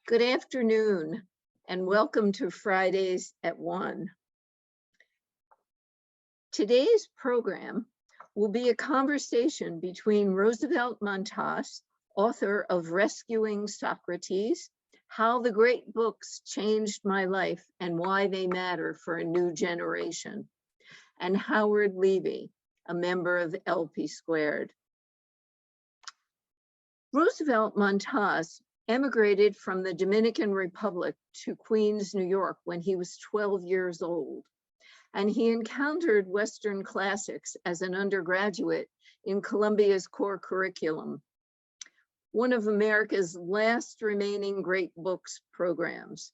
Good afternoon, and welcome to Fridays at 1. Today's program will be a conversation between Roosevelt Montás, author of Rescuing Socrates, How the Great Books Changed My Life and Why They Matter for a New Generation, and Howard Levy, a member of LP Squared. Roosevelt Montás emigrated from the Dominican Republic to Queens, New York when he was 12 years old, and he encountered Western classics as an undergraduate in Columbia's core curriculum, one of America's last remaining great books programs.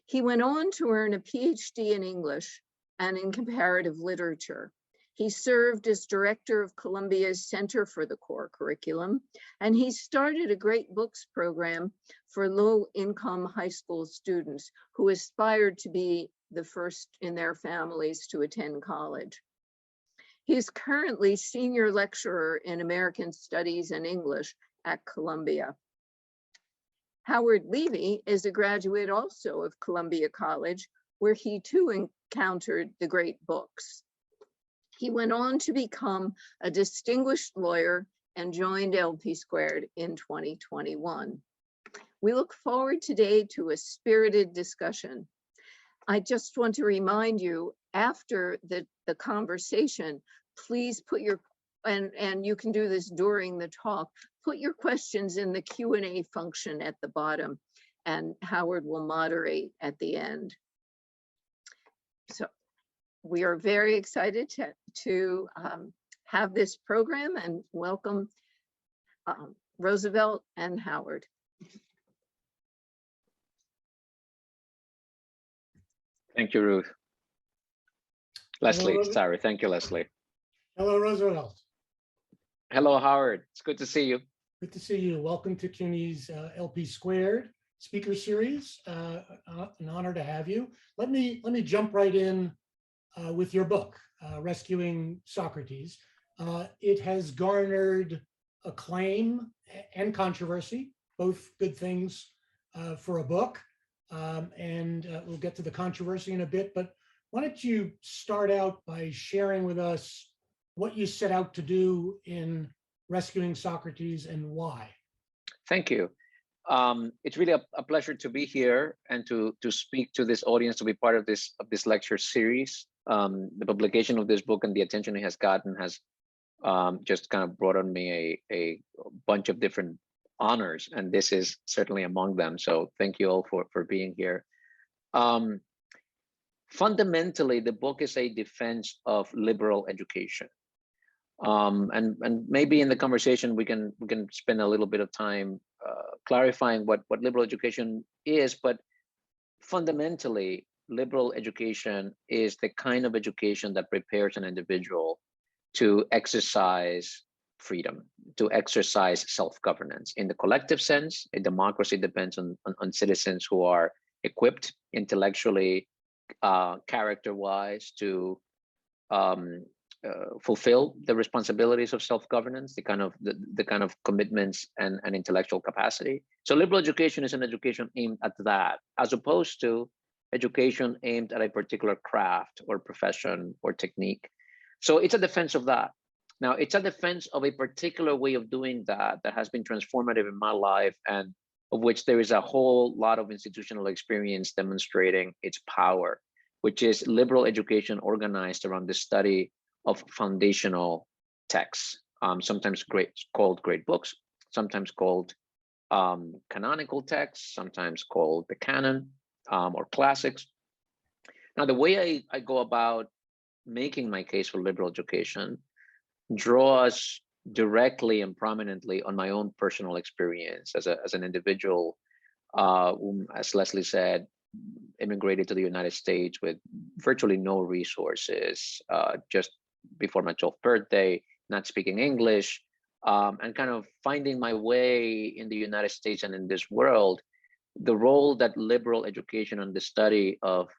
He went on to earn a Ph.D. in English and in Comparative Literature. He served as director of Columbia's Center for the Core Curriculum, and he started a great books program for low-income high school students who aspired to be the first in their families to attend college. He is currently senior lecturer in American Studies and English at Columbia. Howard Levy is a graduate also of Columbia College, where he too encountered the great books. He went on to become a distinguished lawyer and joined LP Squared in 2021. We look forward today to a spirited discussion. I just want to remind you, after the conversation, please put your, and you can do this during the talk, put your questions in the Q&A function at the bottom, and Howard will moderate at the end. So we are very excited to have this program and welcome Roosevelt and Howard. Thank you, Ruth. Leslie, Hello, sorry. Thank you, Leslie. Hello, Roosevelt. Hello, Howard. It's good to see you. Good to see you. Welcome to CUNY's LP Squared Speaker Series. An honor to have you. Let me jump right in with your book, Rescuing Socrates. It has garnered acclaim and controversy, both good things for a book. And we'll get to the controversy in a bit, but why don't you start out by sharing with us what you set out to do in Rescuing Socrates and why? Thank you. It's really a pleasure to be here and to speak to this audience, to be part of this lecture series. The publication of this book and the attention it has gotten has just kind of brought on me a bunch of different honors, and this is certainly among them. So thank you all for being here. Fundamentally, the book is a defense of liberal education. And maybe in the conversation we can spend a little bit of time clarifying what liberal education is, but fundamentally, liberal education is the kind of education that prepares an individual to exercise freedom, to exercise self-governance. In the collective sense, a democracy depends on citizens who are equipped intellectually, character-wise to fulfill the responsibilities of self-governance, the kind of commitments and intellectual capacity. So liberal education is an education aimed at that, as opposed to education aimed at a particular craft or profession or technique. So it's a defense of that. Now, it's a defense of a particular way of doing that has been transformative in my life, and of which there is a whole lot of institutional experience demonstrating its power, which is liberal education organized around the study of foundational texts, sometimes called great books, sometimes called canonical texts, sometimes called the canon or classics. Now, the way I go about making my case for liberal education draws directly and prominently on my own personal experience as an individual whom, as Leslie said, immigrated to the United States with virtually no resources, just before my 12th birthday, not speaking English, and kind of finding my way in the United States and in this world. The role that liberal education and the study of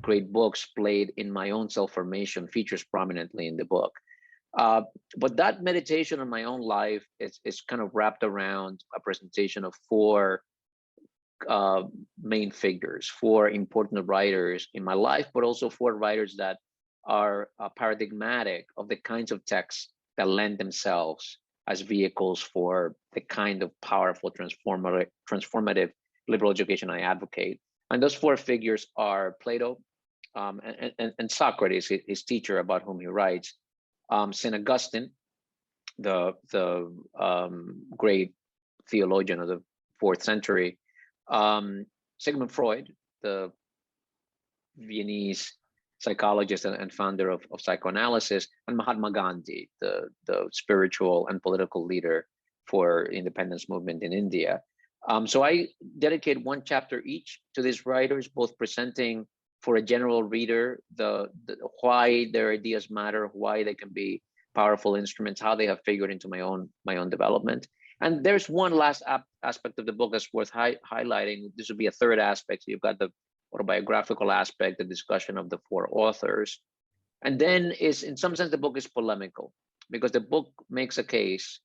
great books played in my own self-formation features prominently in the book. But that meditation on my own life is kind of wrapped around a presentation of 4 main figures, four important writers in my life, but also four writers that are paradigmatic of the kinds of texts that lend themselves as vehicles for the kind of powerful transformative liberal education I advocate. And those four figures are Plato, and Socrates, his teacher about whom he writes, St. Augustine, the great theologian of the 4th century, Sigmund Freud, the Viennese psychologist and founder of psychoanalysis, and Mahatma Gandhi, the spiritual and political leader for independence movement in India. So I dedicate one chapter each to these writers, both presenting for a general reader the why their ideas matter, why they can be powerful instruments, how they have figured into my own development. And there's one last aspect of the book that's worth highlighting. This would be a third aspect. So you've got the autobiographical aspect, the discussion of the four authors. And then in some sense, the book is polemical, because the book makes a case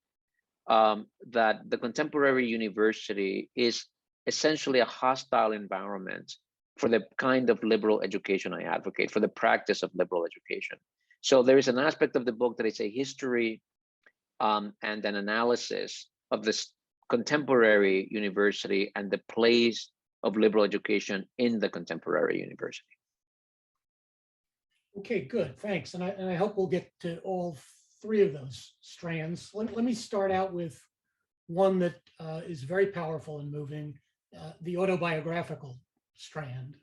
that the contemporary university is essentially a hostile environment for the kind of liberal education I advocate, for the practice of liberal education. So there is an aspect of the book that is a history and an analysis of this contemporary university and the place of liberal education in the contemporary university. Okay, good, thanks. And I hope we'll get to all three of those strands. Let me start out with one that is very powerful and moving, the autobiographical strand.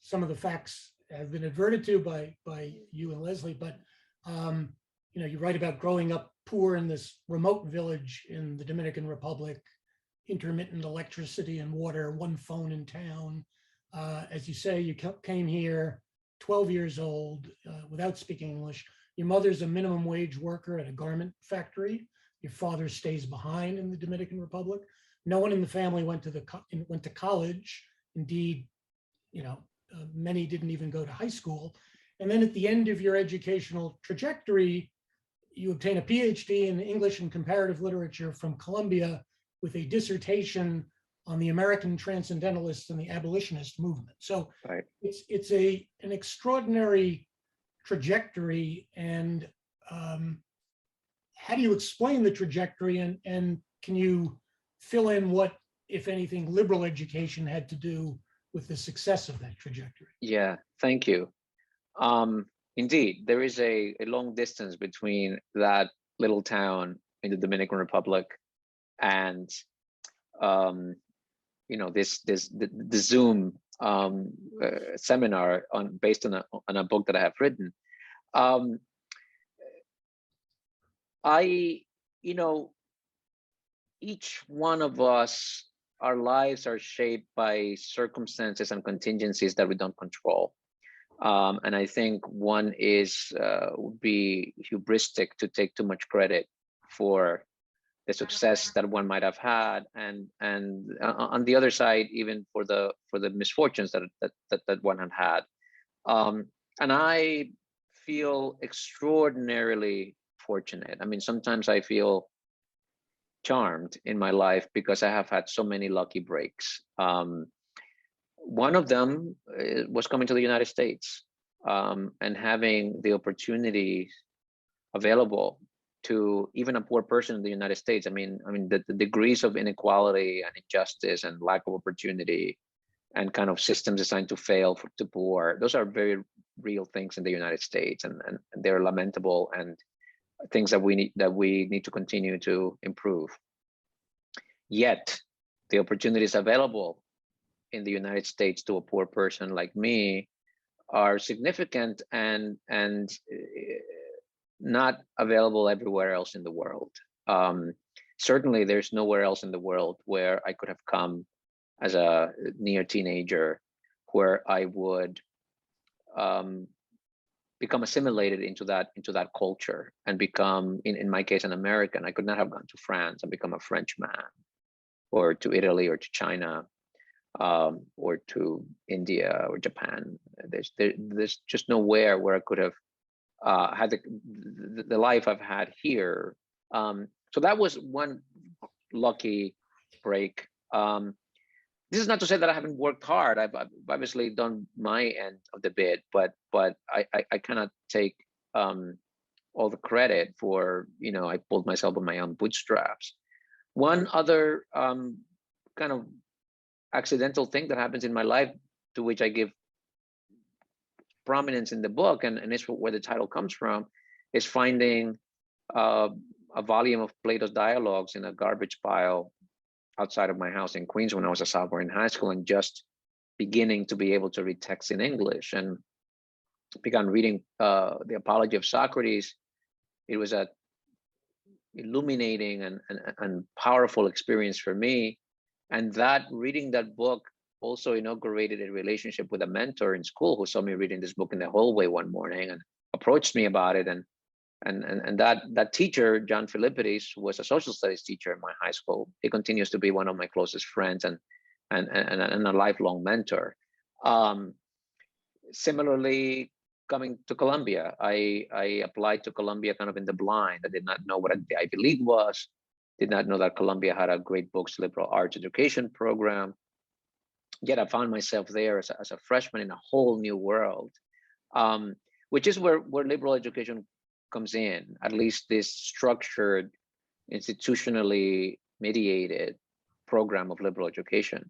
Some of the facts have been adverted to by you and Leslie, but you write about growing up poor in this remote village in the Dominican Republic, intermittent electricity and water, one phone in town. As you say, you came here 12 years old without speaking English. Your mother's a minimum wage worker at a garment factory. Your father stays behind in the Dominican Republic. No one in the family went to college. Indeed, many didn't even go to high school. And then at the end of your educational trajectory, you obtain a Ph.D. in English and Comparative Literature from Columbia with a dissertation on the American transcendentalists and the abolitionist movement. So right. It's an extraordinary trajectory. And how do you explain the trajectory, and can you fill in what, if anything, liberal education had to do with the success of that trajectory? Yeah, thank you. Indeed, there is a long distance between that little town in the Dominican Republic and the Zoom seminar based on a book that I have written. Each one of us, our lives are shaped by circumstances and contingencies that we don't control. And I think one would be hubristic to take too much credit for the success that one might have had, and on the other side, even for the misfortunes that one had. And I feel extraordinarily fortunate. I mean, sometimes I feel charmed in my life because I have had so many lucky breaks. One of them was coming to the United States and having the opportunity available to even a poor person in the United States. I mean, the degrees of inequality and injustice and lack of opportunity and kind of systems designed to fail to poor, those are very real things in the United States, and they're lamentable and things that we need to continue to improve. Yet the opportunities available in the United States to a poor person like me are significant and not available everywhere else in the world. Certainly, there's nowhere else in the world where I could have come as a near teenager, where I would become assimilated into that culture and become, in my case, an American. I could not have gone to France and become a Frenchman, or to Italy, or to China, or to India or Japan. There's just nowhere where I could have had the life I've had here. So that was one lucky break. this is not to say that I haven't worked hard. I've obviously done my end of the bit, but I cannot take all the credit for, I pulled myself with my own bootstraps. One other kind of accidental thing that happens in my life, to which I give prominence in the book, and it's where the title comes from, is finding a volume of Plato's dialogues in a garbage pile outside of my house in Queens when I was a sophomore in high school, and just beginning to be able to read text in English, and began reading the Apology of Socrates. It was a illuminating and powerful experience for me. And that reading that book also inaugurated a relationship with a mentor in school who saw me reading this book in the hallway one morning and approached me about it. And that teacher, John Philippides, was a social studies teacher in my high school. He continues to be one of my closest friends and a lifelong mentor. Similarly, coming to Columbia, I applied to Columbia kind of in the blind. I did not know what the Ivy League was, did not know that Columbia had a great books, liberal arts education program. Yet I found myself there as a freshman in a whole new world, which is where liberal education comes in, at least this structured, institutionally mediated program of liberal education.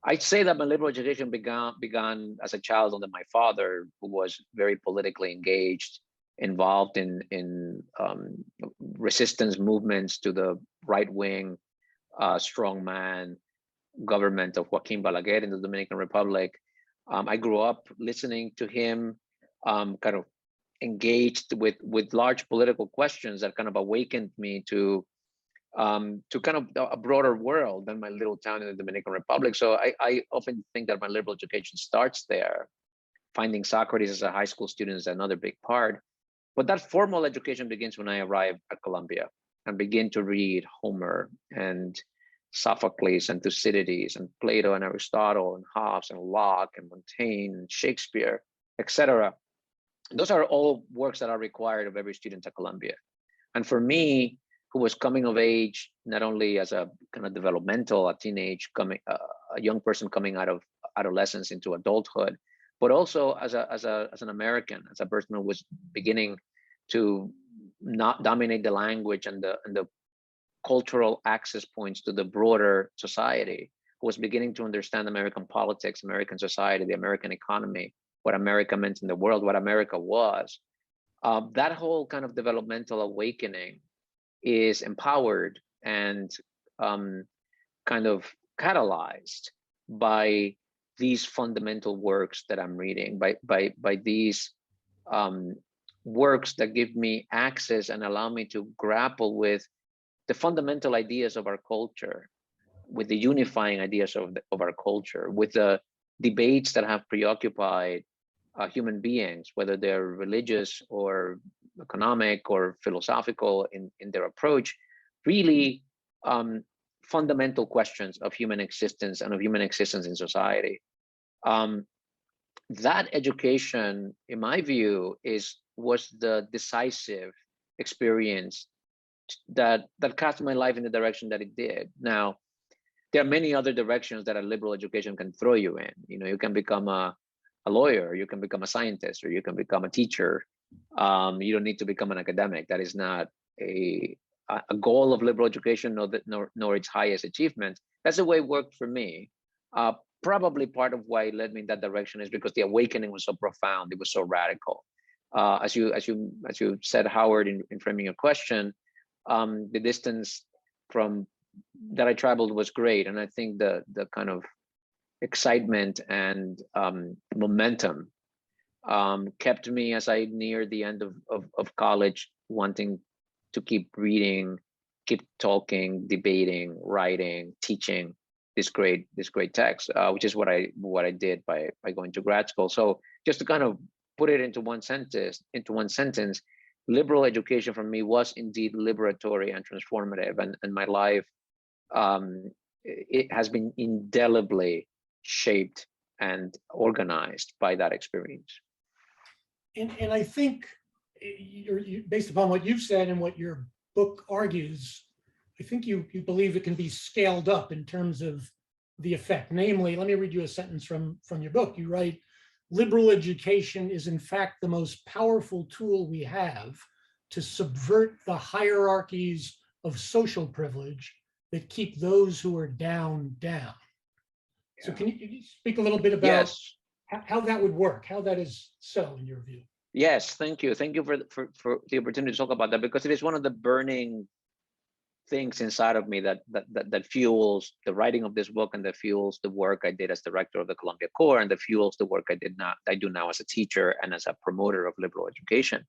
I'd say that my liberal education began as a child under my father, who was very politically engaged, involved in resistance movements to the right-wing strongman government of Joaquin Balaguer in the Dominican Republic. I grew up listening to him, kind of engaged with large political questions that kind of awakened me to kind of a broader world than my little town in the Dominican Republic. So I often think that my liberal education starts there. Finding Socrates as a high school student is another big part. But that formal education begins when I arrive at Columbia and begin to read Homer and Sophocles and Thucydides and Plato and Aristotle and Hobbes and Locke and Montaigne and Shakespeare, etc. Those are all works that are required of every student at Columbia. And for me, who was coming of age, not only as a kind of developmental, a young person coming out of adolescence into adulthood, but also as an American, as a person who was beginning to not dominate the language and the cultural access points to the broader society, who was beginning to understand American politics, American society, the American economy, what America meant in the world, what America was. That whole kind of developmental awakening is empowered and kind of catalyzed by these fundamental works that I'm reading, by these works that give me access and allow me to grapple with the fundamental ideas of our culture, with the unifying ideas of our culture, with the debates that have preoccupied human beings, whether they're religious or economic or philosophical in their approach, really fundamental questions of human existence and of human existence in society. That education, in my view, was the decisive experience that cast my life in the direction that it did. Now, there are many other directions that a liberal education can throw you in. You can become a lawyer, you can become a scientist, or you can become a teacher. You don't need to become an academic. That is not a goal of liberal education, nor its highest achievement. That's the way it worked for me. Probably part of why it led me in that direction is because the awakening was so profound. It was so radical. As you said, Howard, in framing your question, the distance from that I traveled was great, and I think the kind of excitement and momentum kept me, as I neared the end of college, wanting to keep reading, keep talking, debating, writing, teaching this great text, which is what I did by going to grad school. So just to kind of put it into one sentence, liberal education for me was indeed liberatory and transformative, and my life it has been indelibly shaped and organized by that experience. And I think based upon what you've said and what your book argues, I think you believe it can be scaled up in terms of the effect. Namely, let me read you a sentence from your book. You write, liberal education is in fact the most powerful tool we have to subvert the hierarchies of social privilege that keep those who are down, down. Yeah. So can you speak a little bit about yes. how that would work, how that is so in your view? Yes, thank you. Thank you for the opportunity to talk about that, because it is one of the burning things inside of me that fuels the writing of this book, and that fuels the work I did as director of the Columbia Core, and that fuels the work I do now as a teacher and as a promoter of liberal education.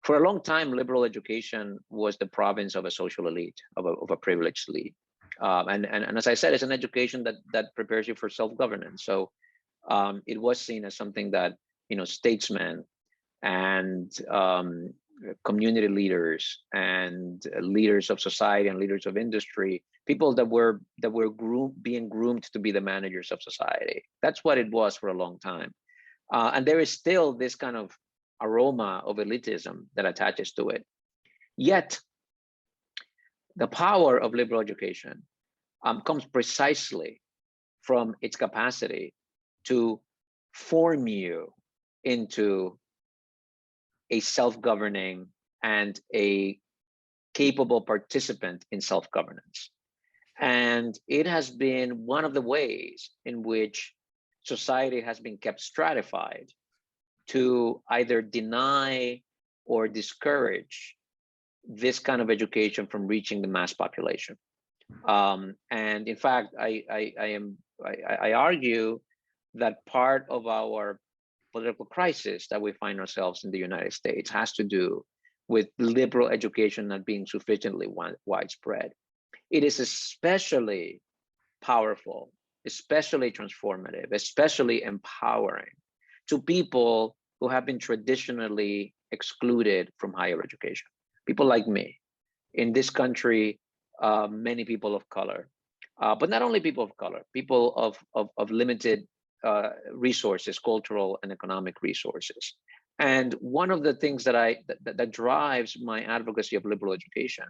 For a long time, liberal education was the province of a social elite, of a privileged elite. And as I said, it's an education that prepares you for self-governance. So it was seen as something that, statesmen and community leaders and leaders of society and leaders of industry, people that were being groomed to be the managers of society. That's what it was for a long time. And there is still this kind of aroma of elitism that attaches to it. Yet, the power of liberal education comes precisely from its capacity to form you into a self-governing and a capable participant in self-governance. And it has been one of the ways in which society has been kept stratified to either deny or discourage this kind of education from reaching the mass population. And in fact, I argue that part of our political crisis that we find ourselves in the United States has to do with liberal education not being sufficiently widespread. It is especially powerful, especially transformative, especially empowering to people who have been traditionally excluded from higher education. People like me. In this country, many people of color, but not only people of color, people of limited resources, cultural and economic resources. And one of the things that drives my advocacy of liberal education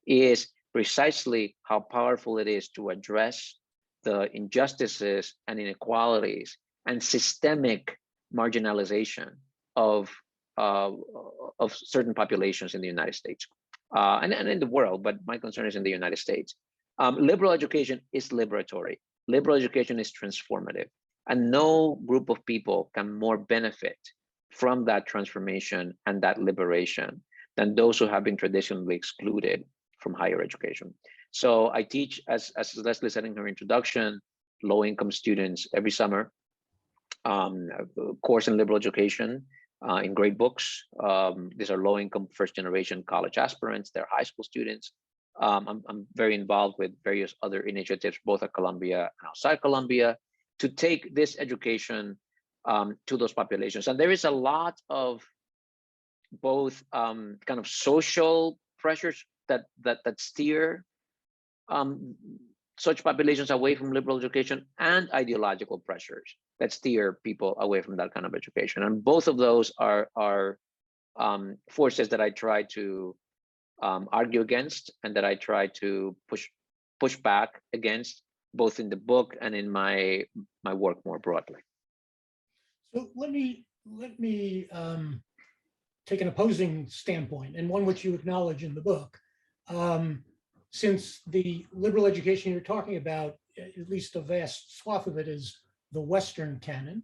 is precisely how powerful it is to address the injustices and inequalities and systemic marginalization of certain populations in the United States and in the world, but my concern is in the United States. Liberal education is liberatory. Liberal education is transformative. And no group of people can more benefit from that transformation and that liberation than those who have been traditionally excluded from higher education. So I teach, as Leslie said in her introduction, low-income students every summer, a course in liberal education in grade books. These are low-income first-generation college aspirants. They're high school students. I'm very involved with various other initiatives, both at Columbia and outside Columbia, to take this education to those populations. And there is a lot of both kind of social pressures that steer such populations away from liberal education, and ideological pressures that steer people away from that kind of education. And both of those are forces that I try to argue against, and that I try to push back against, both in the book and in my work more broadly. So let me take an opposing standpoint, and one which you acknowledge in the book. Since the liberal education you're talking about, at least a vast swath of it, is the Western canon,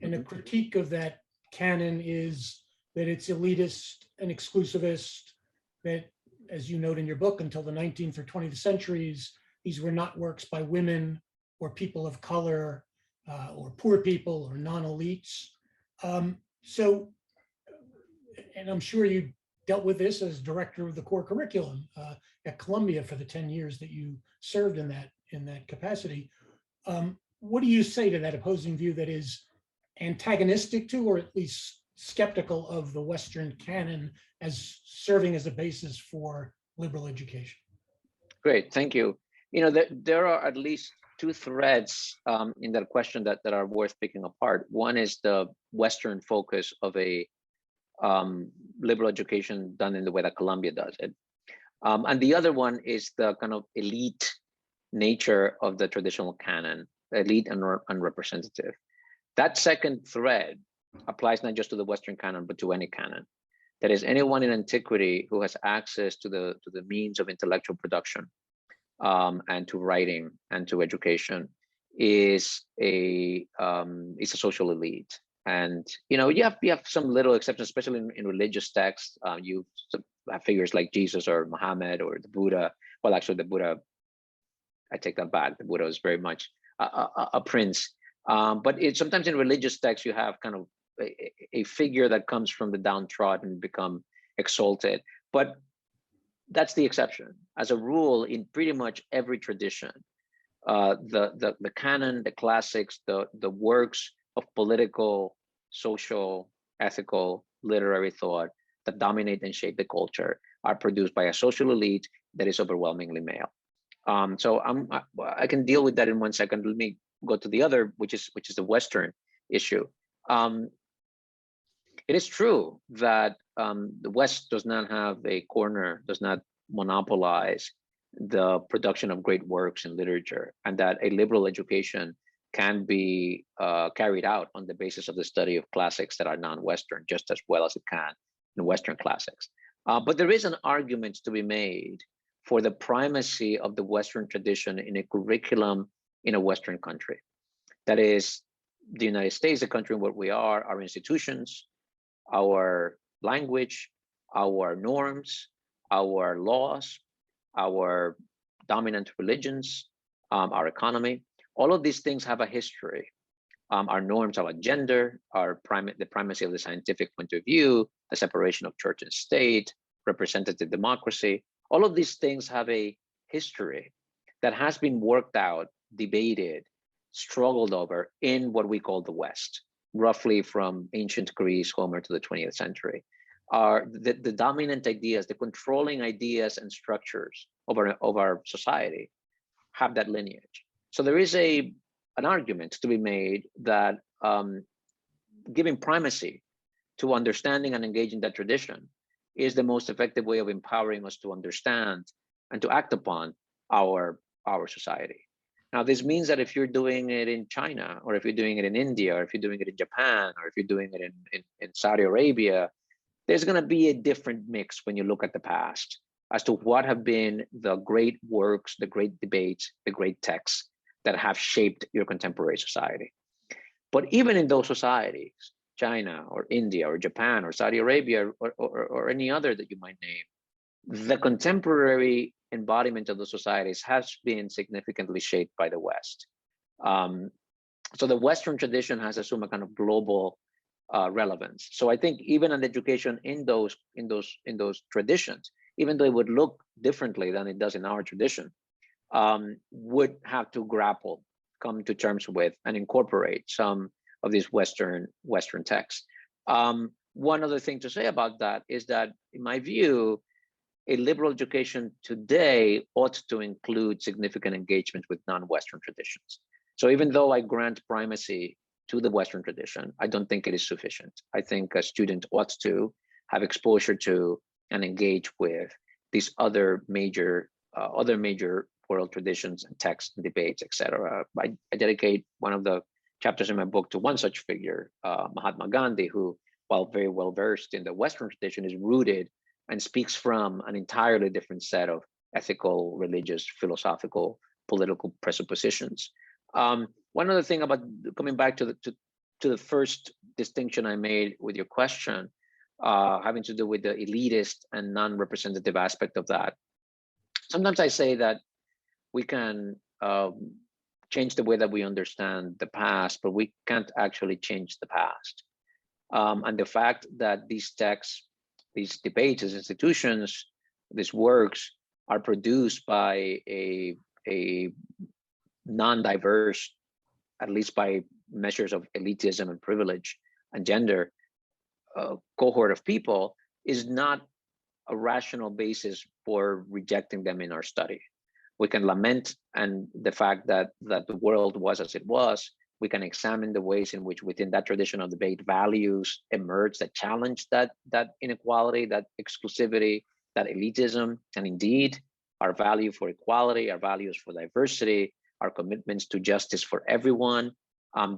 and a critique of that canon is that it's elitist and exclusivist, that, as you note in your book, until the 19th or 20th centuries, these were not works by women or people of color or poor people or non-elites. So, and I'm sure you dealt with this as director of the core curriculum at Columbia for the 10 years that you served in that capacity. What do you say to that opposing view that is antagonistic to, or at least skeptical of, the Western canon as serving as a basis for liberal education? Great, thank you. There are at least two threads in that question that are worth picking apart. One is the Western focus of a liberal education done in the way that Columbia does it. And the other one is the kind of elite nature of the traditional canon, elite and unrepresentative. That second thread applies not just to the Western canon, but to any canon. That is, anyone in antiquity who has access to the means of intellectual production and to writing and to education is a social elite. And you have some little exceptions, especially in religious texts. You have figures like Jesus or Muhammad or the Buddha. Well, actually, the Buddha, I take that back. The Buddha is very much a prince. But sometimes in religious texts, you have kind of a figure that comes from the downtrodden and become exalted. But that's the exception. As a rule, in pretty much every tradition, the canon, the classics, the works of political, social, ethical, literary thought that dominate and shape the culture are produced by a social elite that is overwhelmingly male. So I can deal with that in 1 second. Let me go to the other, which is the Western issue. It is true that the West does not have a corner, does not monopolize the production of great works in literature, and that a liberal education can be carried out on the basis of the study of classics that are non-Western just as well as it can in Western classics. But there is an argument to be made for the primacy of the Western tradition in a curriculum in a Western country. That is, the United States, the country where we are, our institutions, our language, our norms, our laws, our dominant religions, our economy. All of these things have a history. Our norms, our gender, the primacy of the scientific point of view, the separation of church and state, representative democracy. All of these things have a history that has been worked out, debated, struggled over in what we call the West, roughly from ancient Greece, Homer, to the 20th century. Are the dominant ideas, the controlling ideas and structures of our society have that lineage. So there is an argument to be made that giving primacy to understanding and engaging that tradition is the most effective way of empowering us to understand and to act upon our society. Now, this means that if you're doing it in China, or if you're doing it in India, or if you're doing it in Japan, or if you're doing it in Saudi Arabia, there's going to be a different mix when you look at the past as to what have been the great works, the great debates, the great texts that have shaped your contemporary society. But even in those societies, China or India or Japan or Saudi Arabia or any other that you might name, the contemporary embodiment of the societies has been significantly shaped by the West. So the Western tradition has assumed a kind of global relevance. So I think even an education in those traditions, even though it would look differently than it does in our tradition, would have to grapple, come to terms with, and incorporate some of these Western texts. One other thing to say about that is that, in my view, a liberal education today ought to include significant engagement with non-Western traditions. So even though I grant primacy to the Western tradition, I don't think it is sufficient. I think a student ought to have exposure to and engage with these other major world traditions and texts and debates, etc. I dedicate one of the chapters in my book to one such figure, Mahatma Gandhi, who, while very well versed in the Western tradition, is rooted and speaks from an entirely different set of ethical, religious, philosophical, political presuppositions. One other thing about coming back to the first distinction I made with your question, having to do with the elitist and non-representative aspect of that. Sometimes I say that we can change the way that we understand the past, but we can't actually change the past. And the fact that these texts, these debates, these institutions, these works are produced by a non-diverse, at least by measures of elitism and privilege and gender, cohort of people, is not a rational basis for rejecting them in our study. We can lament and the fact that the world was as it was. We can examine the ways in which within that tradition of debate values emerge that challenge that inequality, that exclusivity, that elitism, and indeed our value for equality, our values for diversity, our commitments to justice for everyone.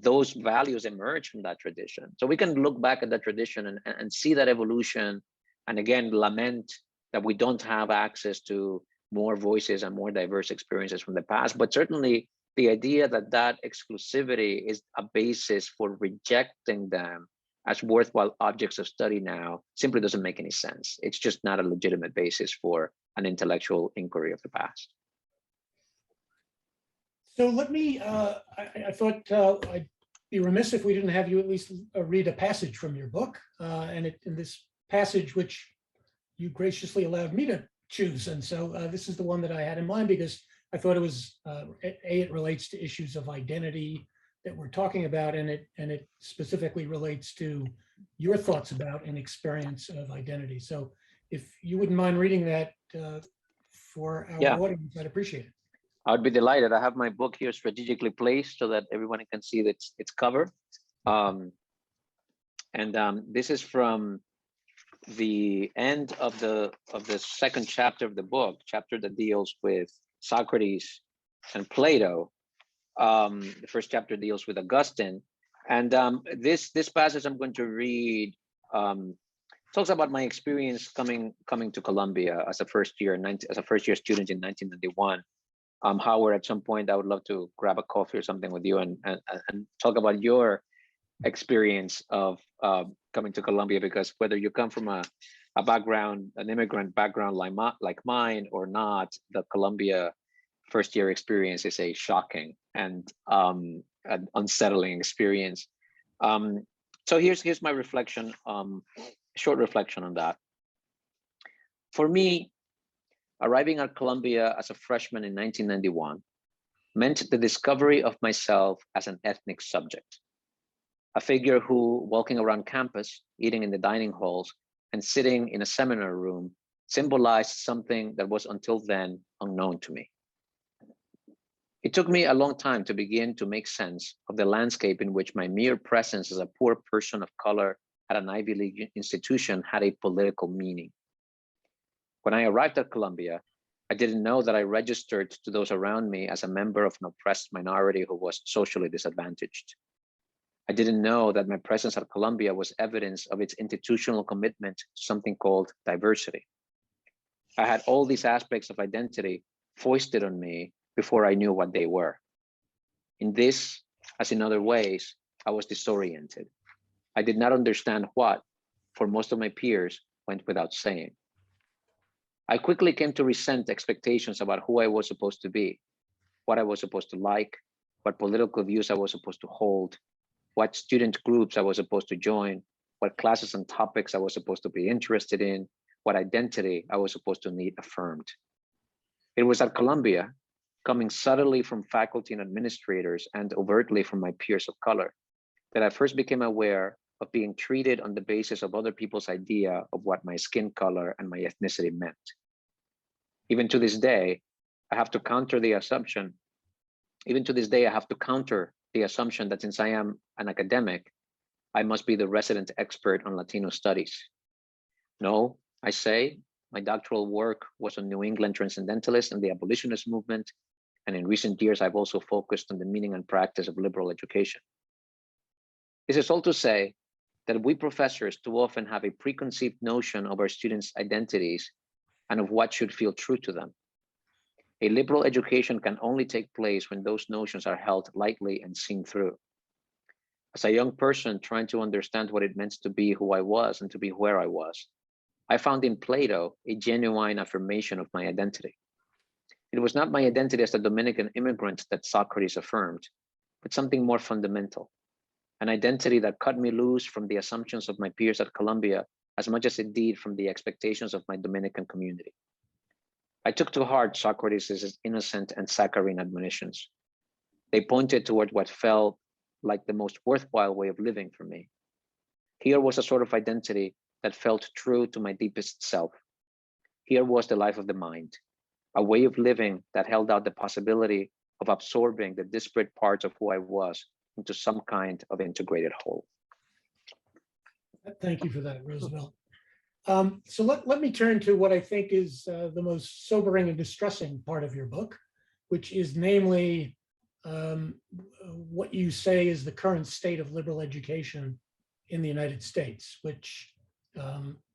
Those values emerge from that tradition. So we can look back at that tradition and see that evolution, and again, lament that we don't have access to more voices and more diverse experiences from the past. But certainly the idea that that exclusivity is a basis for rejecting them as worthwhile objects of study now simply doesn't make any sense. It's just not a legitimate basis for an intellectual inquiry of the past. So let me, I thought I'd be remiss if we didn't have you at least read a passage from your book. And in this passage, which you graciously allowed me to choose. And so this is the one that I had in mind because I thought it was, it relates to issues of identity that we're talking about, and it specifically relates to your thoughts about an experience of identity. So if you wouldn't mind reading that for our audience, I'd appreciate it. I'd be delighted. I have my book here strategically placed so that everyone can see that its cover. This is from the end of the second chapter of the book, chapter that deals with Socrates and Plato. The first chapter deals with Augustine, and this passage I'm going to read talks about my experience coming to Columbia as a first year student in 1991. Howard, at some point I would love to grab a coffee or something with you and talk about your experience of coming to Columbia, because whether you come from an immigrant background like mine or not, the Columbia first year experience is a shocking and an unsettling experience. So here's my reflection, short reflection on that. For me, arriving at Columbia as a freshman in 1991 meant the discovery of myself as an ethnic subject, a figure who, walking around campus, eating in the dining halls, and sitting in a seminar room, symbolized something that was until then unknown to me. It took me a long time to begin to make sense of the landscape in which my mere presence as a poor person of color at an Ivy League institution had a political meaning. When I arrived at Columbia, I didn't know that I registered to those around me as a member of an oppressed minority who was socially disadvantaged. I didn't know that my presence at Columbia was evidence of its institutional commitment to something called diversity. I had all these aspects of identity foisted on me before I knew what they were. In this, as in other ways, I was disoriented. I did not understand what, for most of my peers, went without saying. I quickly came to resent expectations about who I was supposed to be, what I was supposed to like, what political views I was supposed to hold, what student groups I was supposed to join, what classes and topics I was supposed to be interested in, what identity I was supposed to need affirmed. It was at Columbia, coming subtly from faculty and administrators and overtly from my peers of color, that I first became aware of being treated on the basis of other people's idea of what my skin color and my ethnicity meant. Even to this day, I have to counter the assumption that since I am an academic, I must be the resident expert on Latino studies. No, I say, my doctoral work was on New England transcendentalists and the abolitionist movement, and in recent years, I've also focused on the meaning and practice of liberal education. This is all to say that we professors too often have a preconceived notion of our students' identities and of what should feel true to them. A liberal education can only take place when those notions are held lightly and seen through. As a young person trying to understand what it meant to be who I was and to be where I was, I found in Plato a genuine affirmation of my identity. It was not my identity as a Dominican immigrant that Socrates affirmed, but something more fundamental, an identity that cut me loose from the assumptions of my peers at Columbia as much as it did from the expectations of my Dominican community. I took to heart Socrates' innocent and saccharine admonitions. They pointed toward what felt like the most worthwhile way of living for me. Here was a sort of identity that felt true to my deepest self. Here was the life of the mind, a way of living that held out the possibility of absorbing the disparate parts of who I was into some kind of integrated whole. Thank you for that, Roosevelt. So let me turn to what I think is the most sobering and distressing part of your book, which is namely what you say is the current state of liberal education in the United States, which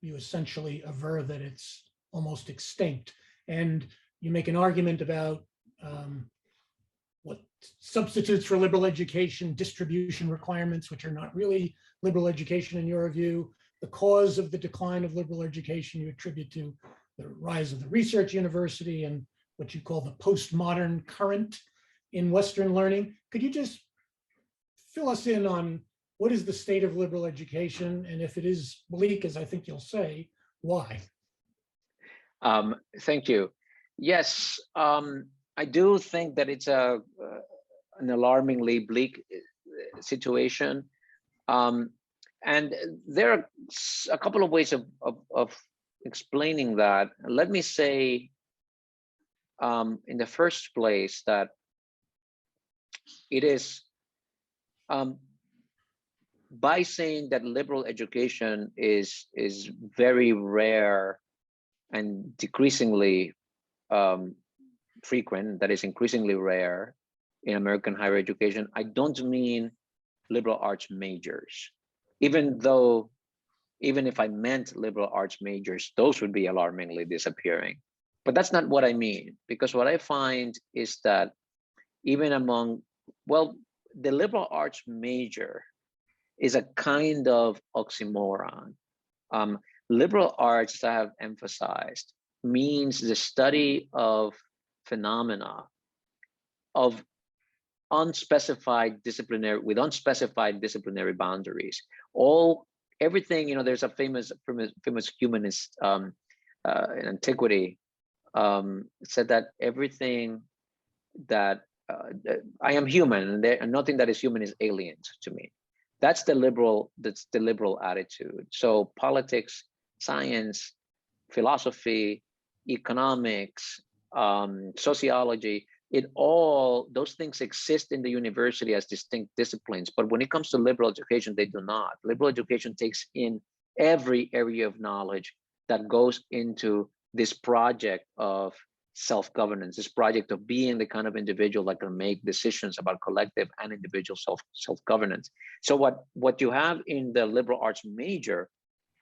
you essentially aver that it's almost extinct. And you make an argument about what substitutes for liberal education, distribution requirements, which are not really liberal education in your view. The cause of the decline of liberal education you attribute to the rise of the research university and what you call the postmodern current in Western learning. Could you just fill us in on what is the state of liberal education? And if it is bleak, as I think you'll say, why? Thank you. Yes, I do think that it's an alarmingly bleak situation. And there are a couple of ways of explaining that. Let me say, in the first place, that it is by saying that liberal education is very rare and decreasingly frequent, that is increasingly rare in American higher education, I don't mean liberal arts majors. Even if I meant liberal arts majors, those would be alarmingly disappearing. But that's not what I mean, because what I find is that even among, well, the liberal arts major is a kind of oxymoron. Liberal arts, as I have emphasized, means the study of phenomena of unspecified disciplinary boundaries. Everything, there's a famous humanist in antiquity said that everything that I am human, and nothing that is human is alien to me. That's the liberal attitude. So politics, science, philosophy, economics, sociology, those things exist in the university as distinct disciplines. But when it comes to liberal education, they do not. Liberal education takes in every area of knowledge that goes into this project of self-governance, this project of being the kind of individual that can make decisions about collective and individual self-governance. So what you have in the liberal arts major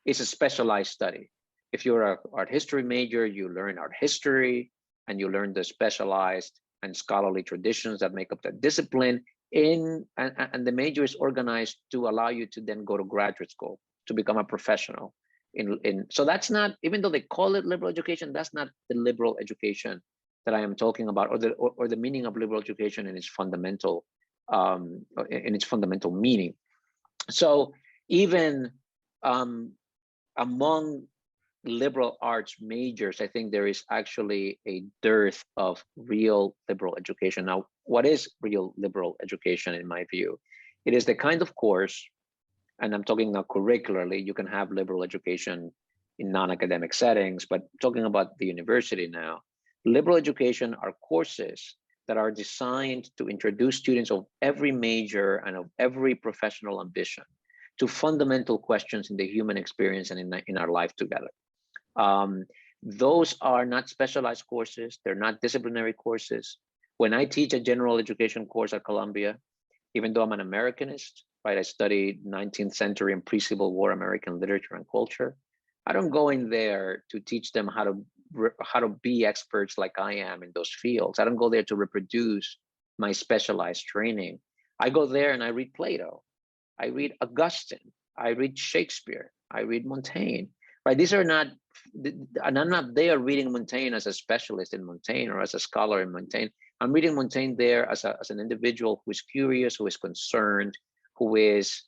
is a specialized study. If you're an art history major, you learn art history and you learn the specialized and scholarly traditions that make up that discipline. And the major is organized to allow you to then go to graduate school to become a professional. So that's not, even though they call it liberal education, that's not the liberal education that I am talking about, or the meaning of liberal education in its fundamental meaning. So even among liberal arts majors, I think there is actually a dearth of real liberal education. Now, what is real liberal education in my view? It is the kind of course, and I'm talking now curricularly, you can have liberal education in non-academic settings, but talking about the university now, liberal education are courses that are designed to introduce students of every major and of every professional ambition to fundamental questions in the human experience and in our life together. Those are not specialized courses. They're not disciplinary courses. When I teach a general education course at Columbia, even though I'm an Americanist, right? I studied 19th century and pre-Civil War American literature and culture. I don't go in there to teach them how to be experts like I am in those fields. I don't go there to reproduce my specialized training. I go there and I read Plato. I read Augustine. I read Shakespeare. I read Montaigne. Right? These are not, and I'm not there reading Montaigne as a specialist in Montaigne or as a scholar in Montaigne. I'm reading Montaigne there as an individual who is curious, who is concerned, who is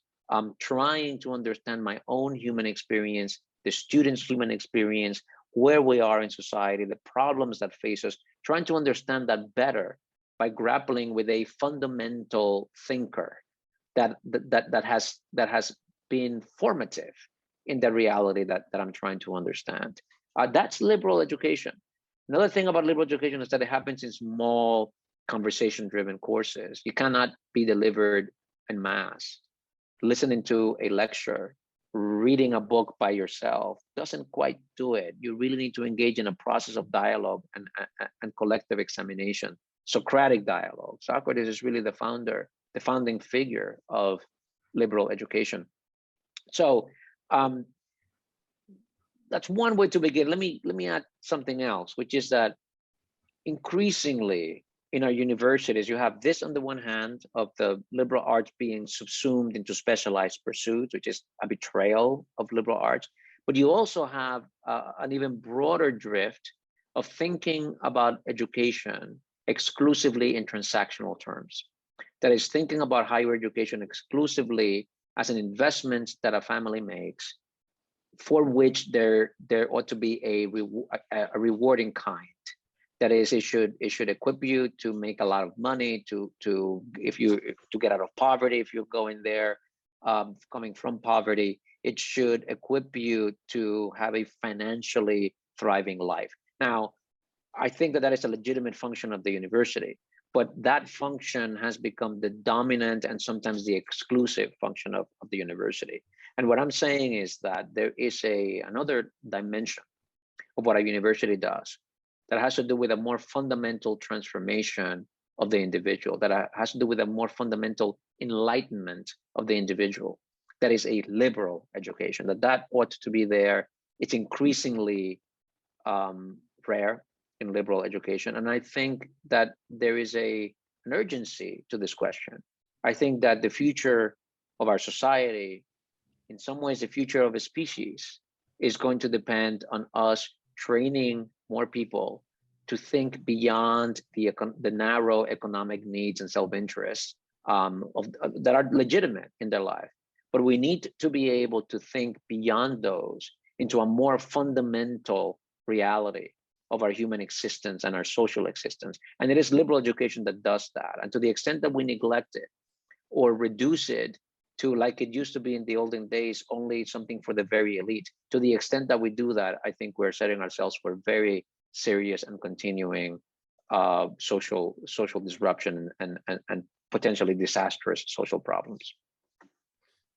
trying to understand my own human experience, the student's human experience, where we are in society, the problems that face us, trying to understand that better by grappling with a fundamental thinker that has been formative in the reality that I'm trying to understand. That's liberal education. Another thing about liberal education is that it happens in small conversation-driven courses. You cannot be delivered en masse. Listening to a lecture reading a book by yourself doesn't quite do it. You really need to engage in a process of dialogue and collective examination, Socratic dialogue. Socrates is really the founding figure of liberal education. So that's one way to begin. Let me add something else, which is that increasingly in our universities, you have this on the one hand of the liberal arts being subsumed into specialized pursuits, which is a betrayal of liberal arts. But you also have an even broader drift of thinking about education exclusively in transactional terms. That is, thinking about higher education exclusively as an investment that a family makes, for which there ought to be a rewarding kind. That is, it should equip you to make a lot of money, to get out of poverty if you're going there, coming from poverty. It should equip you to have a financially thriving life. Now, I think that is a legitimate function of the university, but that function has become the dominant and sometimes the exclusive function of the university. And what I'm saying is that there is another dimension of what a university does that has to do with a more fundamental transformation of the individual, that has to do with a more fundamental enlightenment of the individual. That is a liberal education, that ought to be there. It's increasingly rare in liberal education. And I think that there is an urgency to this question. I think that the future of our society, in some ways, the future of a species, is going to depend on us training more people to think beyond the narrow economic needs and self-interests that are legitimate in their life. But we need to be able to think beyond those into a more fundamental reality of our human existence and our social existence. And it is liberal education that does that. And to the extent that we neglect it or reduce it to, like it used to be in the olden days, only something for the very elite, to the extent that we do that, I think we're setting ourselves for very serious and continuing social disruption and potentially disastrous social problems.